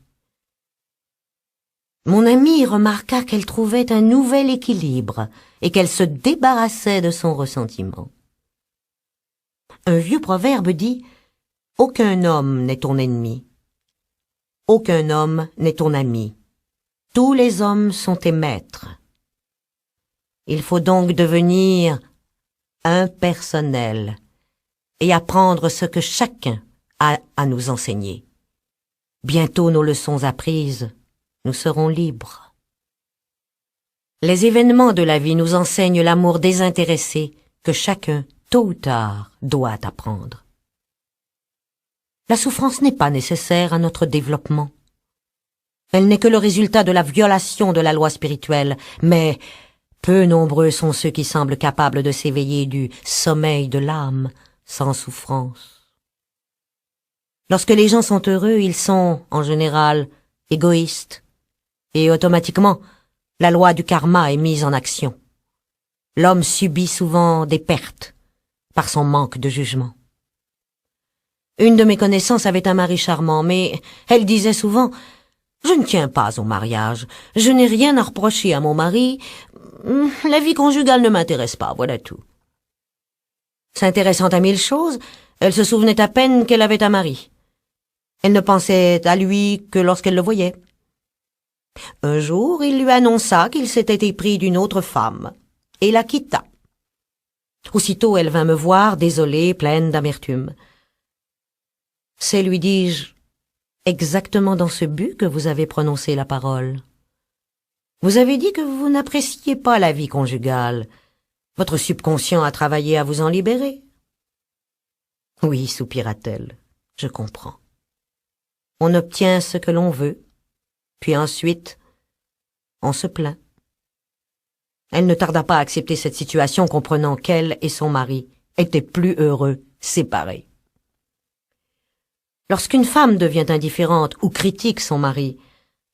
Mon amie remarqua qu'elle trouvait un nouvel équilibre et qu'elle se débarrassait de son ressentiment. Un vieux proverbe dit « Aucun homme n'est ton ennemi. Aucun homme n'est ton ami. Tous les hommes sont tes maîtres. » Il faut donc devenir impersonnel et apprendre ce que chacun a à nous enseigner. Bientôt nos leçons apprises, nous serons libres. Les événements de la vie nous enseignent l'amour désintéressé que chacun, tôt ou tard, doit apprendre. La souffrance n'est pas nécessaire à notre développement. Elle n'est que le résultat de la violation de la loi spirituelle, mais peu nombreux sont ceux qui semblent capables de s'éveiller du sommeil de l'âme sans souffrance. Lorsque les gens sont heureux, ils sont, en général, égoïstes, et automatiquement, la loi du karma est mise en action. L'homme subit souvent des pertes par son manque de jugement. Une de mes connaissances avait un mari charmant, mais elle disait souvent « Je ne tiens pas au mariage, je n'ai rien à reprocher à mon mari, la vie conjugale ne m'intéresse pas, voilà tout. » S'intéressant à mille choses, elle se souvenait à peine qu'elle avait un mari. Elle ne pensait à lui que lorsqu'elle le voyait. Un jour, il lui annonça qu'il s'était épris d'une autre femme, et la quitta. Aussitôt, elle vint me voir, désolée, pleine d'amertume. « C'est, lui dis-je, exactement dans ce but que vous avez prononcé la parole. Vous avez dit que vous n'appréciez pas la vie conjugale. Votre subconscient a travaillé à vous en libérer. » « Oui, soupira-t-elle, je comprends. On obtient ce que l'on veut, puis ensuite, on se plaint. » Elle ne tarda pas à accepter cette situation, comprenant qu'elle et son mari étaient plus heureux séparés. Lorsqu'une femme devient indifférente ou critique son mari,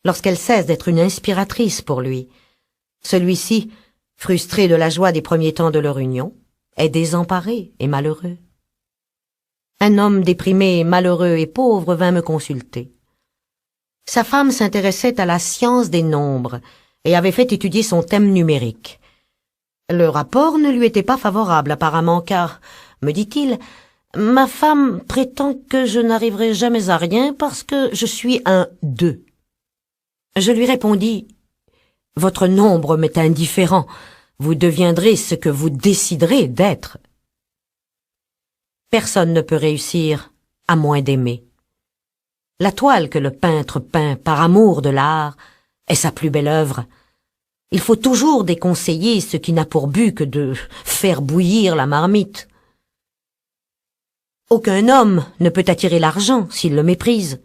lorsqu'elle cesse d'être une inspiratrice pour lui, celui-ci, frustré de la joie des premiers temps de leur union, est désemparé et malheureux. Un homme déprimé, malheureux et pauvre vint me consulter. Sa femme s'intéressait à la science des nombres et avait fait étudier son thème numérique. Le rapport ne lui était pas favorable apparemment car, me dit-il, ma femme prétend que je n'arriverai jamais à rien parce que je suis un 2. Je lui répondis, « Votre nombre m'est indifférent. Vous deviendrez ce que vous déciderez d'être. » Personne ne peut réussir à moins d'aimer. La toile que le peintre peint par amour de l'art est sa plus belle œuvre. Il faut toujours déconseiller ce qui n'a pour but que de faire bouillir la marmite. Aucun homme ne peut attirer l'argent s'il le méprise.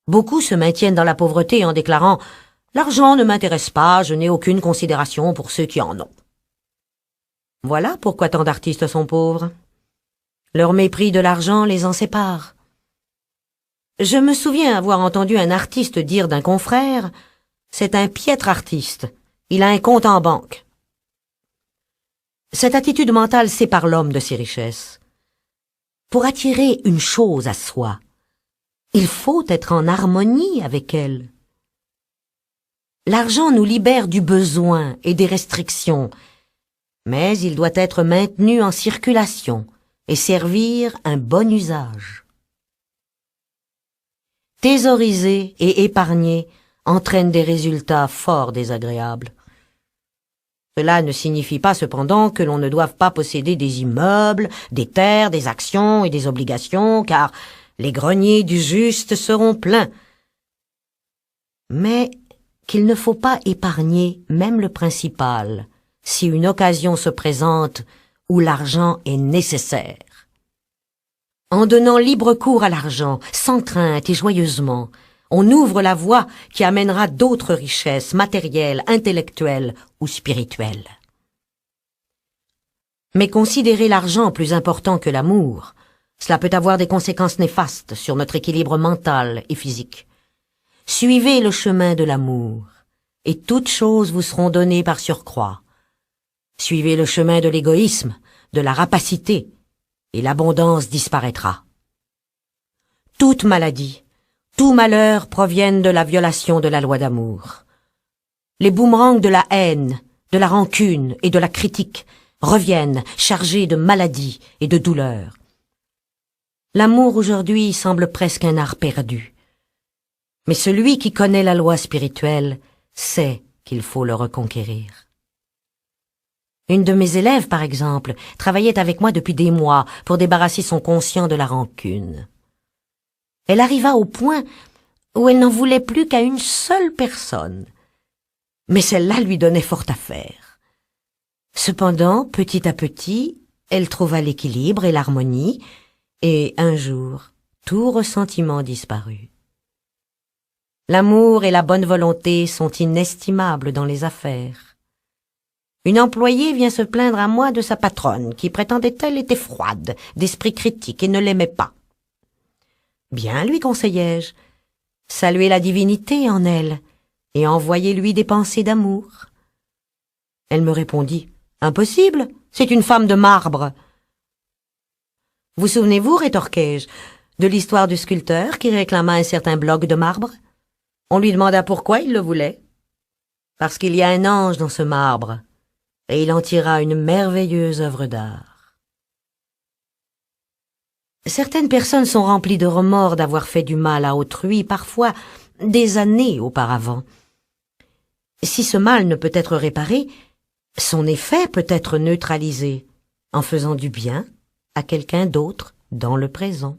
Beaucoup se maintiennent dans la pauvreté en déclarant « L'argent ne m'intéresse pas, je n'ai aucune considération pour ceux qui en ont. » Voilà pourquoi tant d'artistes sont pauvres. Leur mépris de l'argent les en sépare. Je me souviens avoir entendu un artiste dire d'un confrère « C'est un piètre artiste, il a un compte en banque. » Cette attitude mentale sépare l'homme de ses richesses. Pour attirer une chose à soi, il faut être en harmonie avec elle. L'argent nous libère du besoin et des restrictions, mais il doit être maintenu en circulation et servir un bon usage. Thésauriser et épargner entraîne des résultats fort désagréables. Cela ne signifie pas cependant que l'on ne doive pas posséder des immeubles, des terres, des actions et des obligations, car les greniers du juste seront pleins. Mais qu'il ne faut pas épargner même le principal, si une occasion se présente où l'argent est nécessaire. En donnant libre cours à l'argent, sans crainte et joyeusement, on ouvre la voie qui amènera d'autres richesses matérielles, intellectuelles ou spirituelles. Mais considérer l'argent plus important que l'amour, cela peut avoir des conséquences néfastes sur notre équilibre mental et physique. Suivez le chemin de l'amour, et toutes choses vous seront données par surcroît. Suivez le chemin de l'égoïsme, de la rapacité, et l'abondance disparaîtra. Toute maladie, tout malheur proviennent de la violation de la loi d'amour. Les boomerangs de la haine, de la rancune et de la critique reviennent chargés de maladies et de douleurs. L'amour aujourd'hui semble presque un art perdu. Mais celui qui connaît la loi spirituelle sait qu'il faut le reconquérir. Une de mes élèves, par exemple, travaillait avec moi depuis des mois pour débarrasser son conscient de la rancune. Elle arriva au point où elle n'en voulait plus qu'à une seule personne. Mais celle-là lui donnait fort à faire. Cependant, petit à petit, elle trouva l'équilibre et l'harmonie, et un jour, tout ressentiment disparut. L'amour et la bonne volonté sont inestimables dans les affaires. Une employée vient se plaindre à moi de sa patronne, qui prétendait-elle était froide, d'esprit critique et ne l'aimait pas. Bien, lui conseillai-je, saluez la divinité en elle et envoyez-lui des pensées d'amour. Elle me répondit, impossible, c'est une femme de marbre. Vous souvenez-vous, rétorquai-je, de l'histoire du sculpteur qui réclama un certain bloc de marbre? On lui demanda pourquoi il le voulait. Parce qu'il y a un ange dans ce marbre, et il en tira une merveilleuse œuvre d'art. Certaines personnes sont remplies de remords d'avoir fait du mal à autrui, parfois des années auparavant. Si ce mal ne peut être réparé, son effet peut être neutralisé en faisant du bien à quelqu'un d'autre dans le présent.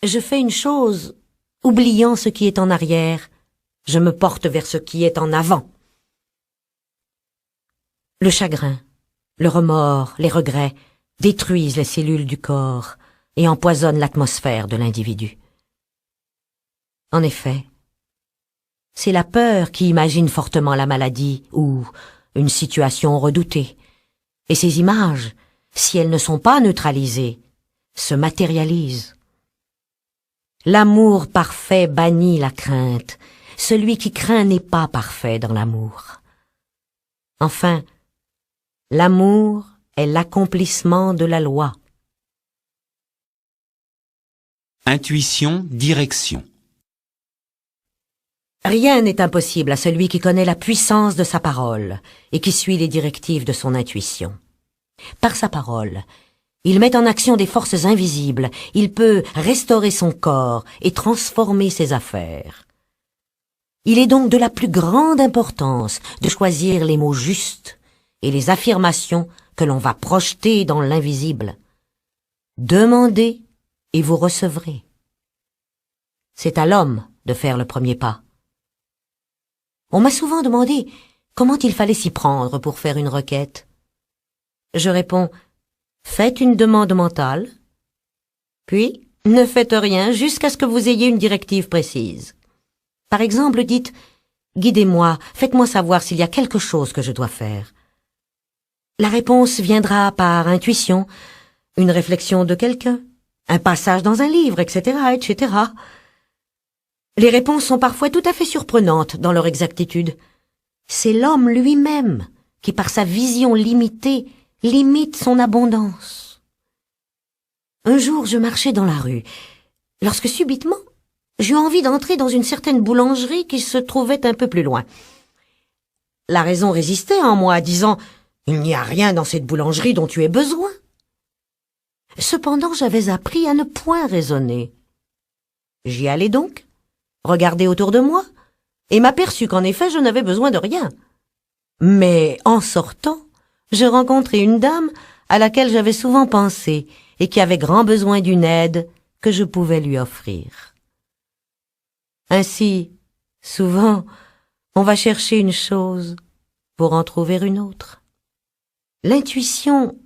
Je fais une chose, oubliant ce qui est en arrière, je me porte vers ce qui est en avant. Le chagrin, le remords, les regrets détruisent les cellules du corps et empoisonnent l'atmosphère de l'individu. En effet, c'est la peur qui imagine fortement la maladie ou une situation redoutée, et ces images, si elles ne sont pas neutralisées, se matérialisent. L'amour parfait bannit la crainte. Celui qui craint n'est pas parfait dans l'amour. Enfin, l'amour est l'accomplissement de la loi. Intuition, direction. Rien n'est impossible à celui qui connaît la puissance de sa parole et qui suit les directives de son intuition. Par sa parole, il met en action des forces invisibles, il peut restaurer son corps et transformer ses affaires. Il est donc de la plus grande importance de choisir les mots justes et les affirmations que l'on va projeter dans l'invisible. Demandez et vous recevrez. C'est à l'homme de faire le premier pas. On m'a souvent demandé comment il fallait s'y prendre pour faire une requête. Je réponds, faites une demande mentale, puis ne faites rien jusqu'à ce que vous ayez une directive précise. Par exemple, dites, guidez-moi, faites-moi savoir s'il y a quelque chose que je dois faire. La réponse viendra par intuition, une réflexion de quelqu'un, un passage dans un livre, etc., etc. Les réponses sont parfois tout à fait surprenantes dans leur exactitude. C'est l'homme lui-même qui, par sa vision limitée, limite son abondance. Un jour, je marchais dans la rue, lorsque subitement, j'eus envie d'entrer dans une certaine boulangerie qui se trouvait un peu plus loin. La raison résistait en moi, disant « Il n'y a rien dans cette boulangerie dont tu aies besoin. » Cependant, j'avais appris à ne point raisonner. J'y allai donc, regardai autour de moi, et m'aperçus qu'en effet, je n'avais besoin de rien. Mais en sortant, je rencontrai une dame à laquelle j'avais souvent pensé et qui avait grand besoin d'une aide que je pouvais lui offrir. Ainsi, souvent, on va chercher une chose pour en trouver une autre. L'intuition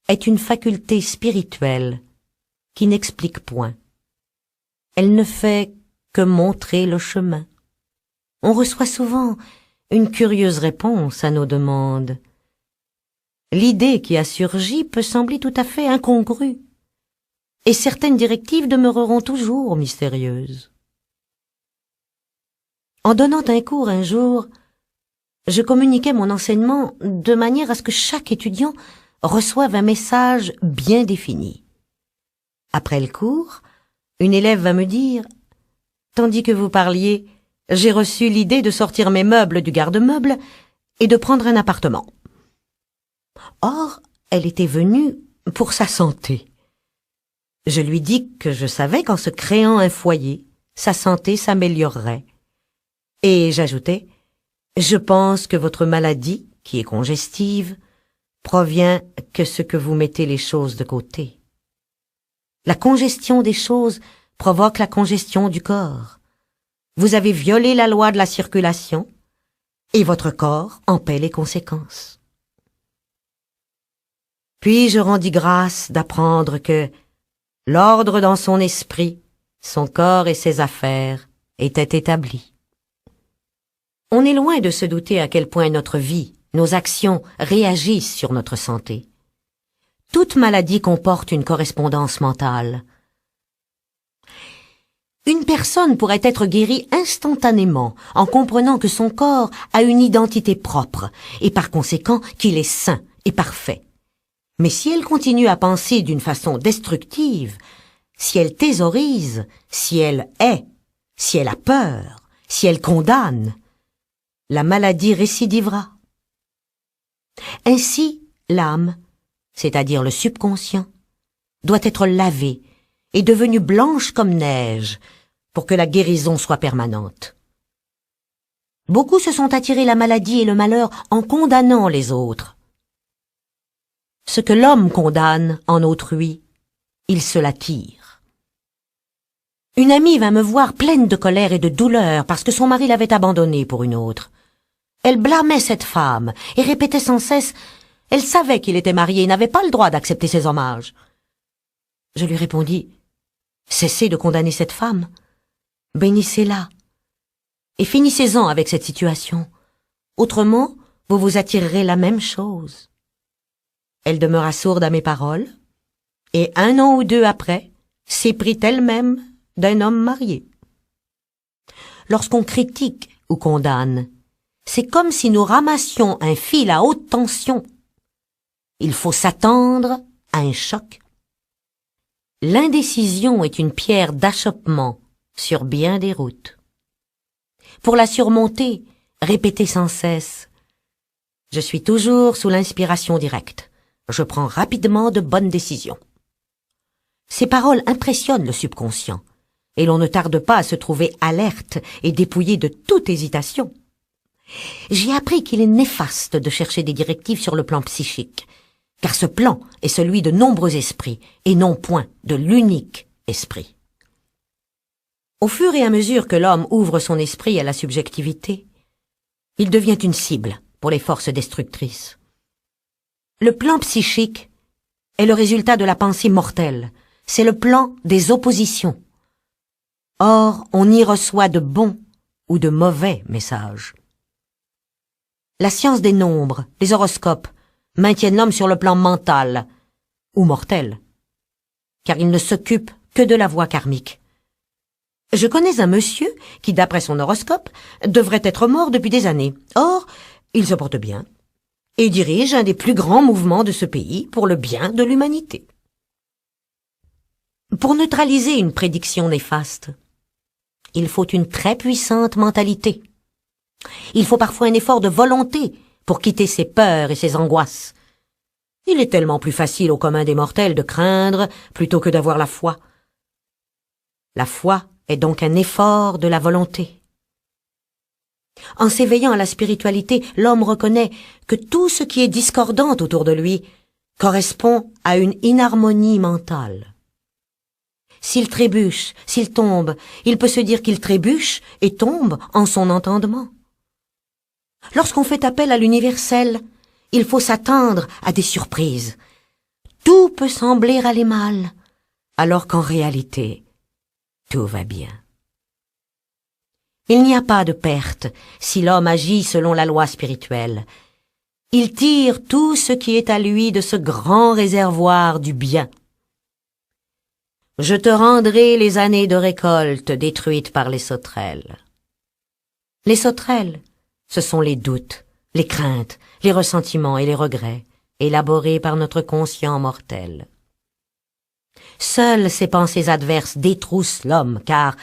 est une faculté spirituelle qui n'explique point. Elle ne fait que montrer le chemin. On reçoit souvent une curieuse réponse à nos demandes. L'idée qui a surgi peut sembler tout à fait incongrue, et certaines directives demeureront toujours mystérieuses. En donnant un cours un jour, je communiquais mon enseignement de manière à ce que chaque étudiant reçoive un message bien défini. Après le cours, une élève va me dire « Tandis que vous parliez, j'ai reçu l'idée de sortir mes meubles du garde-meubles et de prendre un appartement. » Or, elle était venue pour sa santé. Je lui dis que je savais qu'en se créant un foyer, sa santé s'améliorerait. Et j'ajoutais, je pense que votre maladie, qui est congestive, provient que ce que vous mettez les choses de côté. La congestion des choses provoque la congestion du corps. Vous avez violé la loi de la circulation et votre corps en paie les conséquences. Puis je rendis grâce d'apprendre que L'ordre dans son esprit, son corps et ses affaires étaient établis. On est loin de se douter à quel point notre vie, nos actions réagissent sur notre santé. Toute maladie comporte une correspondance mentale. Une personne pourrait être guérie instantanément en comprenant que son corps a une identité propre et par conséquent qu'il est sain et parfait. Mais si elle continue à penser d'une façon destructive, si elle thésaurise, si elle hait, si elle a peur, si elle condamne, la maladie récidivera. Ainsi, l'âme, c'est-à-dire le subconscient, doit être lavée et devenue blanche comme neige pour que la guérison soit permanente. Beaucoup se sont attirés la maladie et le malheur en condamnant les autres. Ce que l'homme condamne en autrui, il se l'attire. Une amie vint me voir pleine de colère et de douleur parce que son mari l'avait abandonnée pour une autre. Elle blâmait cette femme et répétait sans cesse « Elle savait qu'il était marié et n'avait pas le droit d'accepter ses hommages. » Je lui répondis « Cessez de condamner cette femme, bénissez-la et finissez-en avec cette situation. Autrement, vous vous attirerez la même chose. » Elle demeura sourde à mes paroles, et 1 an ou 2 après, s'éprit elle-même d'un homme marié. Lorsqu'on critique ou condamne, c'est comme si nous ramassions un fil à haute tension. Il faut s'attendre à un choc. L'indécision est une pierre d'achoppement sur bien des routes. Pour la surmonter, répétez sans cesse « Je suis toujours sous l'inspiration directe. Je prends rapidement de bonnes décisions. » Ces paroles impressionnent le subconscient, et l'on ne tarde pas à se trouver alerte et dépouillé de toute hésitation. J'ai appris qu'il est néfaste de chercher des directives sur le plan psychique, car ce plan est celui de nombreux esprits, et non point de l'unique esprit. Au fur et à mesure que l'homme ouvre son esprit à la subjectivité, il devient une cible pour les forces destructrices. Le plan psychique est le résultat de la pensée mortelle, c'est le plan des oppositions. Or, on y reçoit de bons ou de mauvais messages. La science des nombres, les horoscopes, maintiennent l'homme sur le plan mental, ou mortel, car il ne s'occupe que de la voie karmique. Je connais un monsieur qui, d'après son horoscope, devrait être mort depuis des années. Or, il se porte bien et dirige un des plus grands mouvements de ce pays pour le bien de l'humanité. Pour neutraliser une prédiction néfaste, il faut une très puissante mentalité. Il faut parfois un effort de volonté pour quitter ses peurs et ses angoisses. Il est tellement plus facile au commun des mortels de craindre plutôt que d'avoir la foi. La foi est donc un effort de la volonté. En s'éveillant à la spiritualité, l'homme reconnaît que tout ce qui est discordant autour de lui correspond à une inharmonie mentale. S'il trébuche, s'il tombe, il peut se dire qu'il trébuche et tombe en son entendement. Lorsqu'on fait appel à l'universel, il faut s'attendre à des surprises. Tout peut sembler aller mal, alors qu'en réalité, tout va bien. Il n'y a pas de perte si l'homme agit selon la loi spirituelle. Il tire tout ce qui est à lui de ce grand réservoir du bien. Je te rendrai les années de récolte détruites par les sauterelles. Les sauterelles, ce sont les doutes, les craintes, les ressentiments et les regrets, élaborés par notre conscient mortel. Seules ces pensées adverses détroussent l'homme, car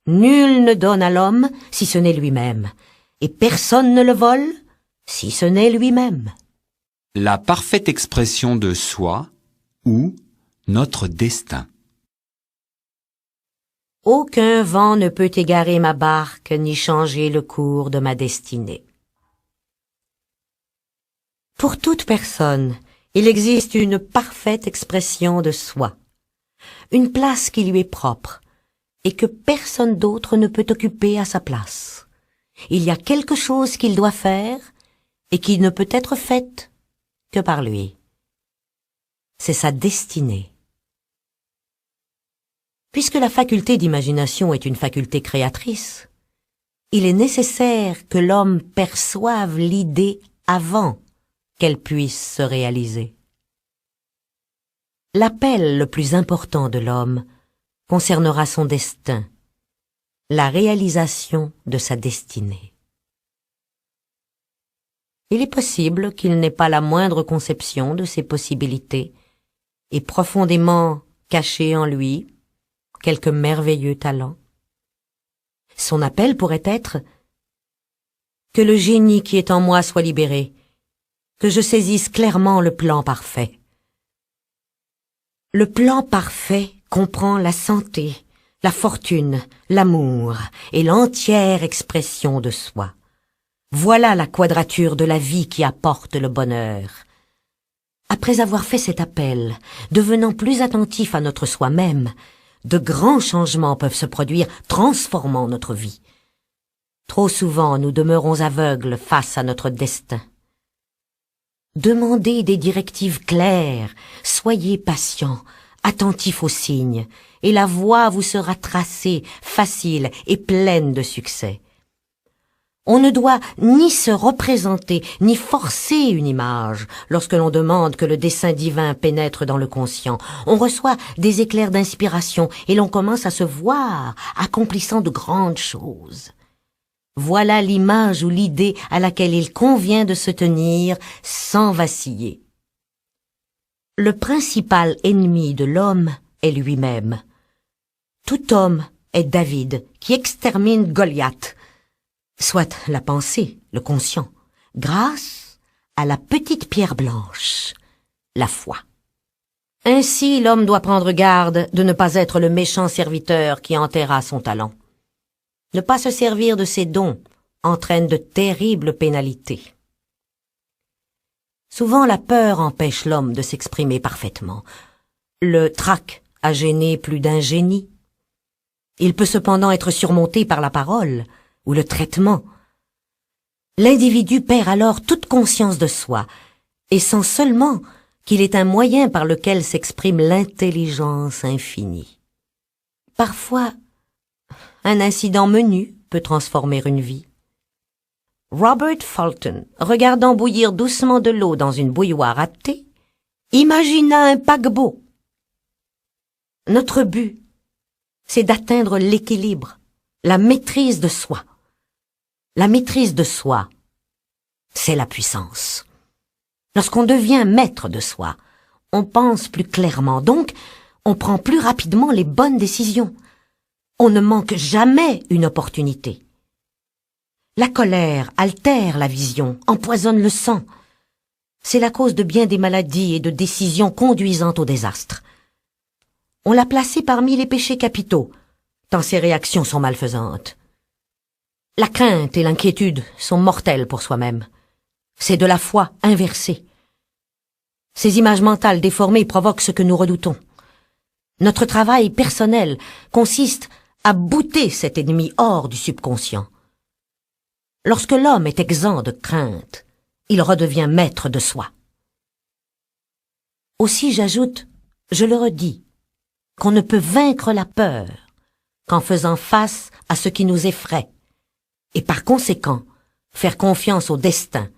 nul ne donne à l'homme si ce n'est lui-même, et personne ne le vole si ce n'est lui-même. La parfaite expression de soi ou notre destin. Aucun vent ne peut égarer ma barque ni changer le cours de ma destinée. Pour toute personne, il existe une parfaite expression de soi, une place qui lui est propre et que personne d'autre ne peut occuper à sa place. Il y a quelque chose qu'il doit faire et qui ne peut être faite que par lui. C'est sa destinée. Puisque la faculté d'imagination est une faculté créatrice, il est nécessaire que l'homme perçoive l'idée avant qu'elle puisse se réaliser. L'appel le plus important de l'homme concernera son destin, la réalisation de sa destinée. Il est possible qu'il n'ait pas la moindre conception de ses possibilités et profondément caché en lui quelque merveilleux talent. Son appel pourrait être « Que le génie qui est en moi soit libéré, que je saisisse clairement le plan parfait. » Le plan parfait comprend la santé, la fortune, l'amour et l'entière expression de soi. Voilà la quadrature de la vie qui apporte le bonheur. Après avoir fait cet appel, devenant plus attentif à notre soi-même, de grands changements peuvent se produire, transformant notre vie. Trop souvent, nous demeurons aveugles face à notre destin. Demandez des directives claires, soyez patients, attentifs aux signes, et la voie vous sera tracée, facile et pleine de succès. On ne doit ni se représenter, ni forcer une image lorsque l'on demande que le dessein divin pénètre dans le conscient. On reçoit des éclairs d'inspiration et l'on commence à se voir accomplissant de grandes choses. Voilà l'image ou l'idée à laquelle il convient de se tenir sans vaciller. Le principal ennemi de l'homme est lui-même. Tout homme est David qui extermine Goliath, soit la pensée, le conscient, grâce à la petite pierre blanche, la foi. Ainsi, l'homme doit prendre garde de ne pas être le méchant serviteur qui enterra son talent. Ne pas se servir de ses dons entraîne de terribles pénalités. Souvent, la peur empêche l'homme de s'exprimer parfaitement. Le trac a gêné plus d'un génie. Il peut cependant être surmonté par la parole ou le traitement. L'individu perd alors toute conscience de soi et sent seulement qu'il est un moyen par lequel s'exprime l'intelligence infinie. Parfois, un incident menu peut transformer une vie. Robert Fulton, regardant bouillir doucement de l'eau dans une bouilloire à thé, imagina un paquebot. Notre but, c'est d'atteindre l'équilibre, la maîtrise de soi. La maîtrise de soi, c'est la puissance. Lorsqu'on devient maître de soi, on pense plus clairement, donc on prend plus rapidement les bonnes décisions. On ne manque jamais une opportunité. La colère altère la vision, empoisonne le sang. C'est la cause de bien des maladies et de décisions conduisant au désastre. On l'a placé parmi les péchés capitaux, tant ses réactions sont malfaisantes. La crainte et l'inquiétude sont mortelles pour soi-même. C'est de la foi inversée. Ces images mentales déformées provoquent ce que nous redoutons. Notre travail personnel consiste à bouter cet ennemi hors du subconscient. Lorsque l'homme est exempt de crainte, il redevient maître de soi. Aussi j'ajoute, je le redis, qu'on ne peut vaincre la peur qu'en faisant face à ce qui nous effraie, et par conséquent, faire confiance au destin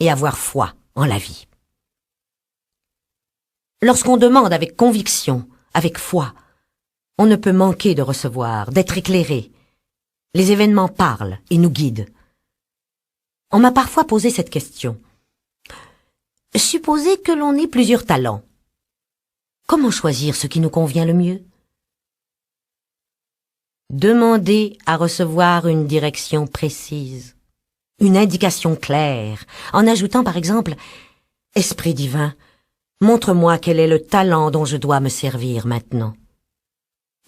et avoir foi en la vie. Lorsqu'on demande avec conviction, avec foi, on ne peut manquer de recevoir, d'être éclairé. Les événements parlent et nous guident. On m'a parfois posé cette question. Supposez que l'on ait plusieurs talents. Comment choisir ce qui nous convient le mieux? Demandez à recevoir une direction précise, une indication claire, en ajoutant par exemple « Esprit divin, montre-moi quel est le talent dont je dois me servir maintenant. »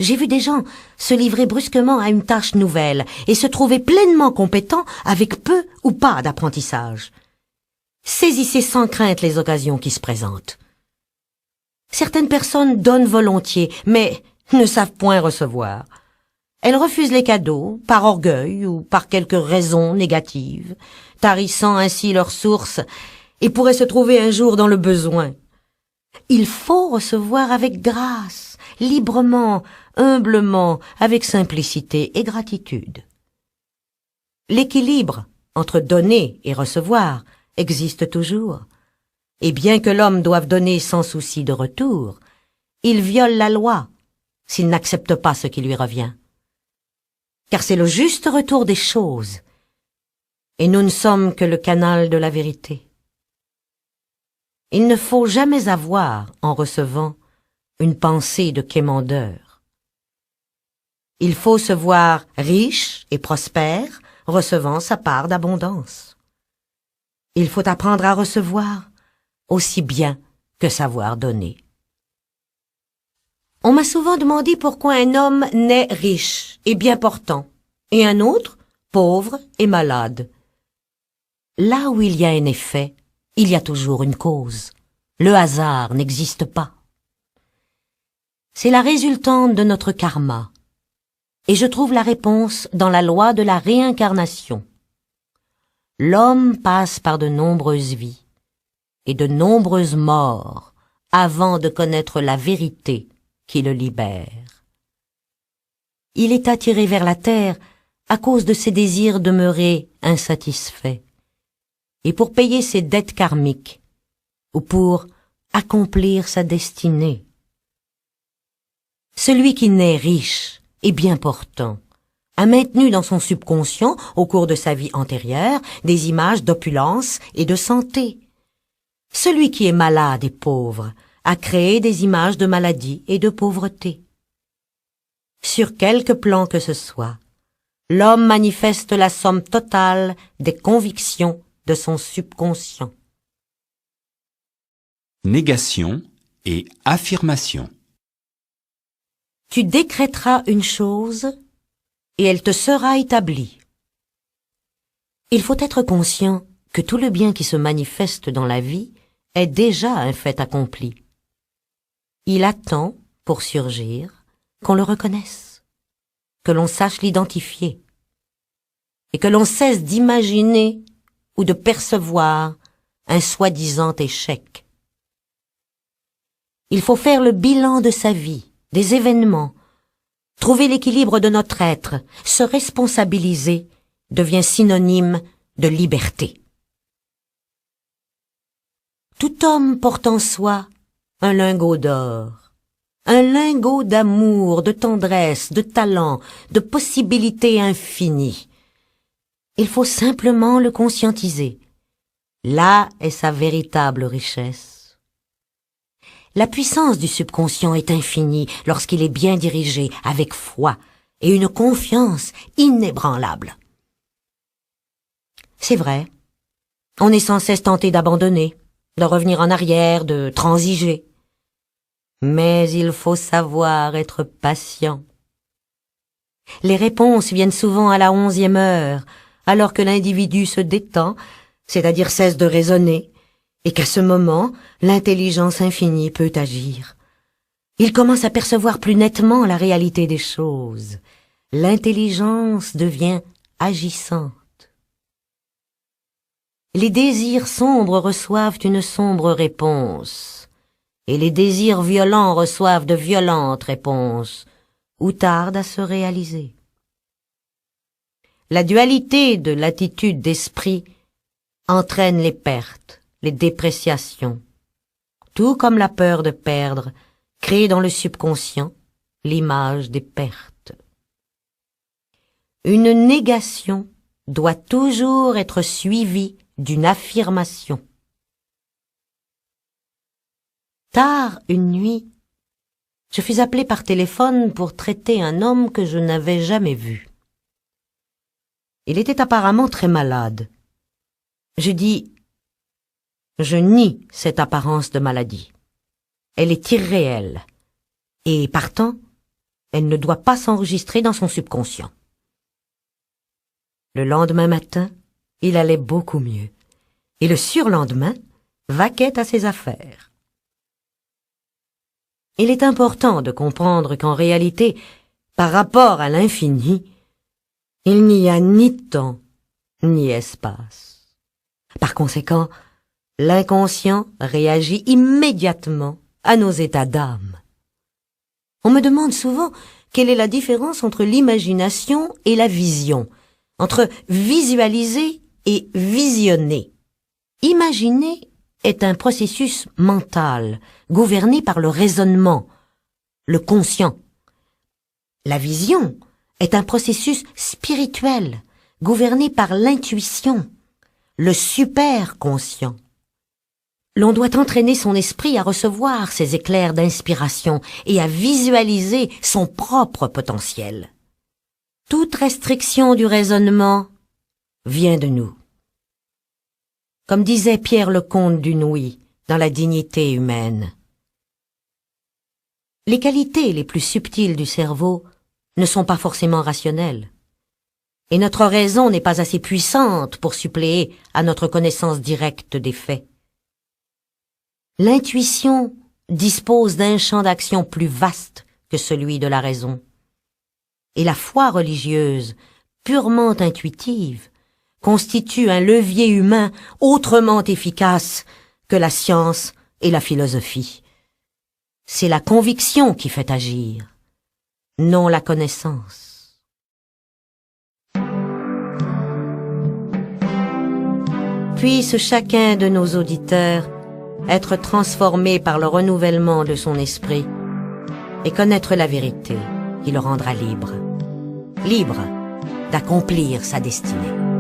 J'ai vu des gens se livrer brusquement à une tâche nouvelle et se trouver pleinement compétents avec peu ou pas d'apprentissage. Saisissez sans crainte les occasions qui se présentent. Certaines personnes donnent volontiers, mais ne savent point recevoir. Elles refusent les cadeaux, par orgueil ou par quelque raison négative, tarissant ainsi leur source, et pourraient se trouver un jour dans le besoin. Il faut recevoir avec grâce, librement, humblement, avec simplicité et gratitude. L'équilibre entre donner et recevoir existe toujours, et bien que l'homme doive donner sans souci de retour, il viole la loi s'il n'accepte pas ce qui lui revient. Car c'est le juste retour des choses, et nous ne sommes que le canal de la vérité. Il ne faut jamais avoir, en recevant, une pensée de quémandeur. Il faut se voir riche et prospère, recevant sa part d'abondance. Il faut apprendre à recevoir aussi bien que savoir donner. On m'a souvent demandé pourquoi un homme naît riche et bien portant, et un autre pauvre et malade. Là où il y a un effet, il y a toujours une cause. Le hasard n'existe pas. C'est la résultante de notre karma, et je trouve la réponse dans la loi de la réincarnation. L'homme passe par de nombreuses vies et de nombreuses morts avant de connaître la vérité qui le libère. Il est attiré vers la terre à cause de ses désirs demeurés insatisfaits, et pour payer ses dettes karmiques, ou pour accomplir sa destinée. Celui qui naît riche et bien portant a maintenu dans son subconscient, au cours de sa vie antérieure, des images d'opulence et de santé. Celui qui est malade et pauvre a créé des images de maladie et de pauvreté. Sur quelque plan que ce soit, l'homme manifeste la somme totale des convictions de son subconscient. Négation et affirmation. Tu décréteras une chose et elle te sera établie. Il faut être conscient que tout le bien qui se manifeste dans la vie est déjà un fait accompli. Il attend, pour surgir, qu'on le reconnaisse, que l'on sache l'identifier, et que l'on cesse d'imaginer ou de percevoir un soi-disant échec. Il faut faire le bilan de sa vie, des événements, trouver l'équilibre de notre être, se responsabiliser devient synonyme de liberté. Tout homme porte en soi un lingot d'or, un lingot d'amour, de tendresse, de talent, de possibilités infinies. Il faut simplement le conscientiser. Là est sa véritable richesse. La puissance du subconscient est infinie lorsqu'il est bien dirigé, avec foi et une confiance inébranlable. C'est vrai, on est sans cesse tenté d'abandonner, de revenir en arrière, de transiger. Mais il faut savoir être patient. Les réponses viennent souvent à la 11e heure, alors que l'individu se détend, c'est-à-dire cesse de raisonner, et qu'à ce moment, l'intelligence infinie peut agir. Il commence à percevoir plus nettement la réalité des choses. L'intelligence devient agissante. Les désirs sombres reçoivent une sombre réponse, et les désirs violents reçoivent de violentes réponses, ou tardent à se réaliser. La dualité de l'attitude d'esprit entraîne les pertes, les dépréciations, tout comme la peur de perdre crée dans le subconscient l'image des pertes. Une négation doit toujours être suivie d'une affirmation. Tard une nuit, je fus appelé par téléphone pour traiter un homme que je n'avais jamais vu. Il était apparemment très malade. Je dis: je nie cette apparence de maladie. Elle est irréelle, et partant, elle ne doit pas s'enregistrer dans son subconscient. Le lendemain matin, il allait beaucoup mieux, et le surlendemain, vaquait à ses affaires. Il est important de comprendre qu'en réalité, par rapport à l'infini, il n'y a ni temps, ni espace. Par conséquent, l'inconscient réagit immédiatement à nos états d'âme. On me demande souvent quelle est la différence entre l'imagination et la vision, entre visualiser et visionner. Imaginer est un processus mental, gouverné par le raisonnement, le conscient. La vision est un processus spirituel, gouverné par l'intuition, le superconscient. L'on doit entraîner son esprit à recevoir ces éclairs d'inspiration et à visualiser son propre potentiel. Toute restriction du raisonnement vient de nous. Comme disait Pierre Lecomte du Nouy dans La dignité humaine, les qualités les plus subtiles du cerveau ne sont pas forcément rationnelles, et notre raison n'est pas assez puissante pour suppléer à notre connaissance directe des faits. L'intuition dispose d'un champ d'action plus vaste que celui de la raison. Et la foi religieuse, purement intuitive, constitue un levier humain autrement efficace que la science et la philosophie. C'est la conviction qui fait agir, non la connaissance. Puisse chacun de nos auditeurs être transformé par le renouvellement de son esprit et connaître la vérité qui le rendra libre, libre d'accomplir sa destinée.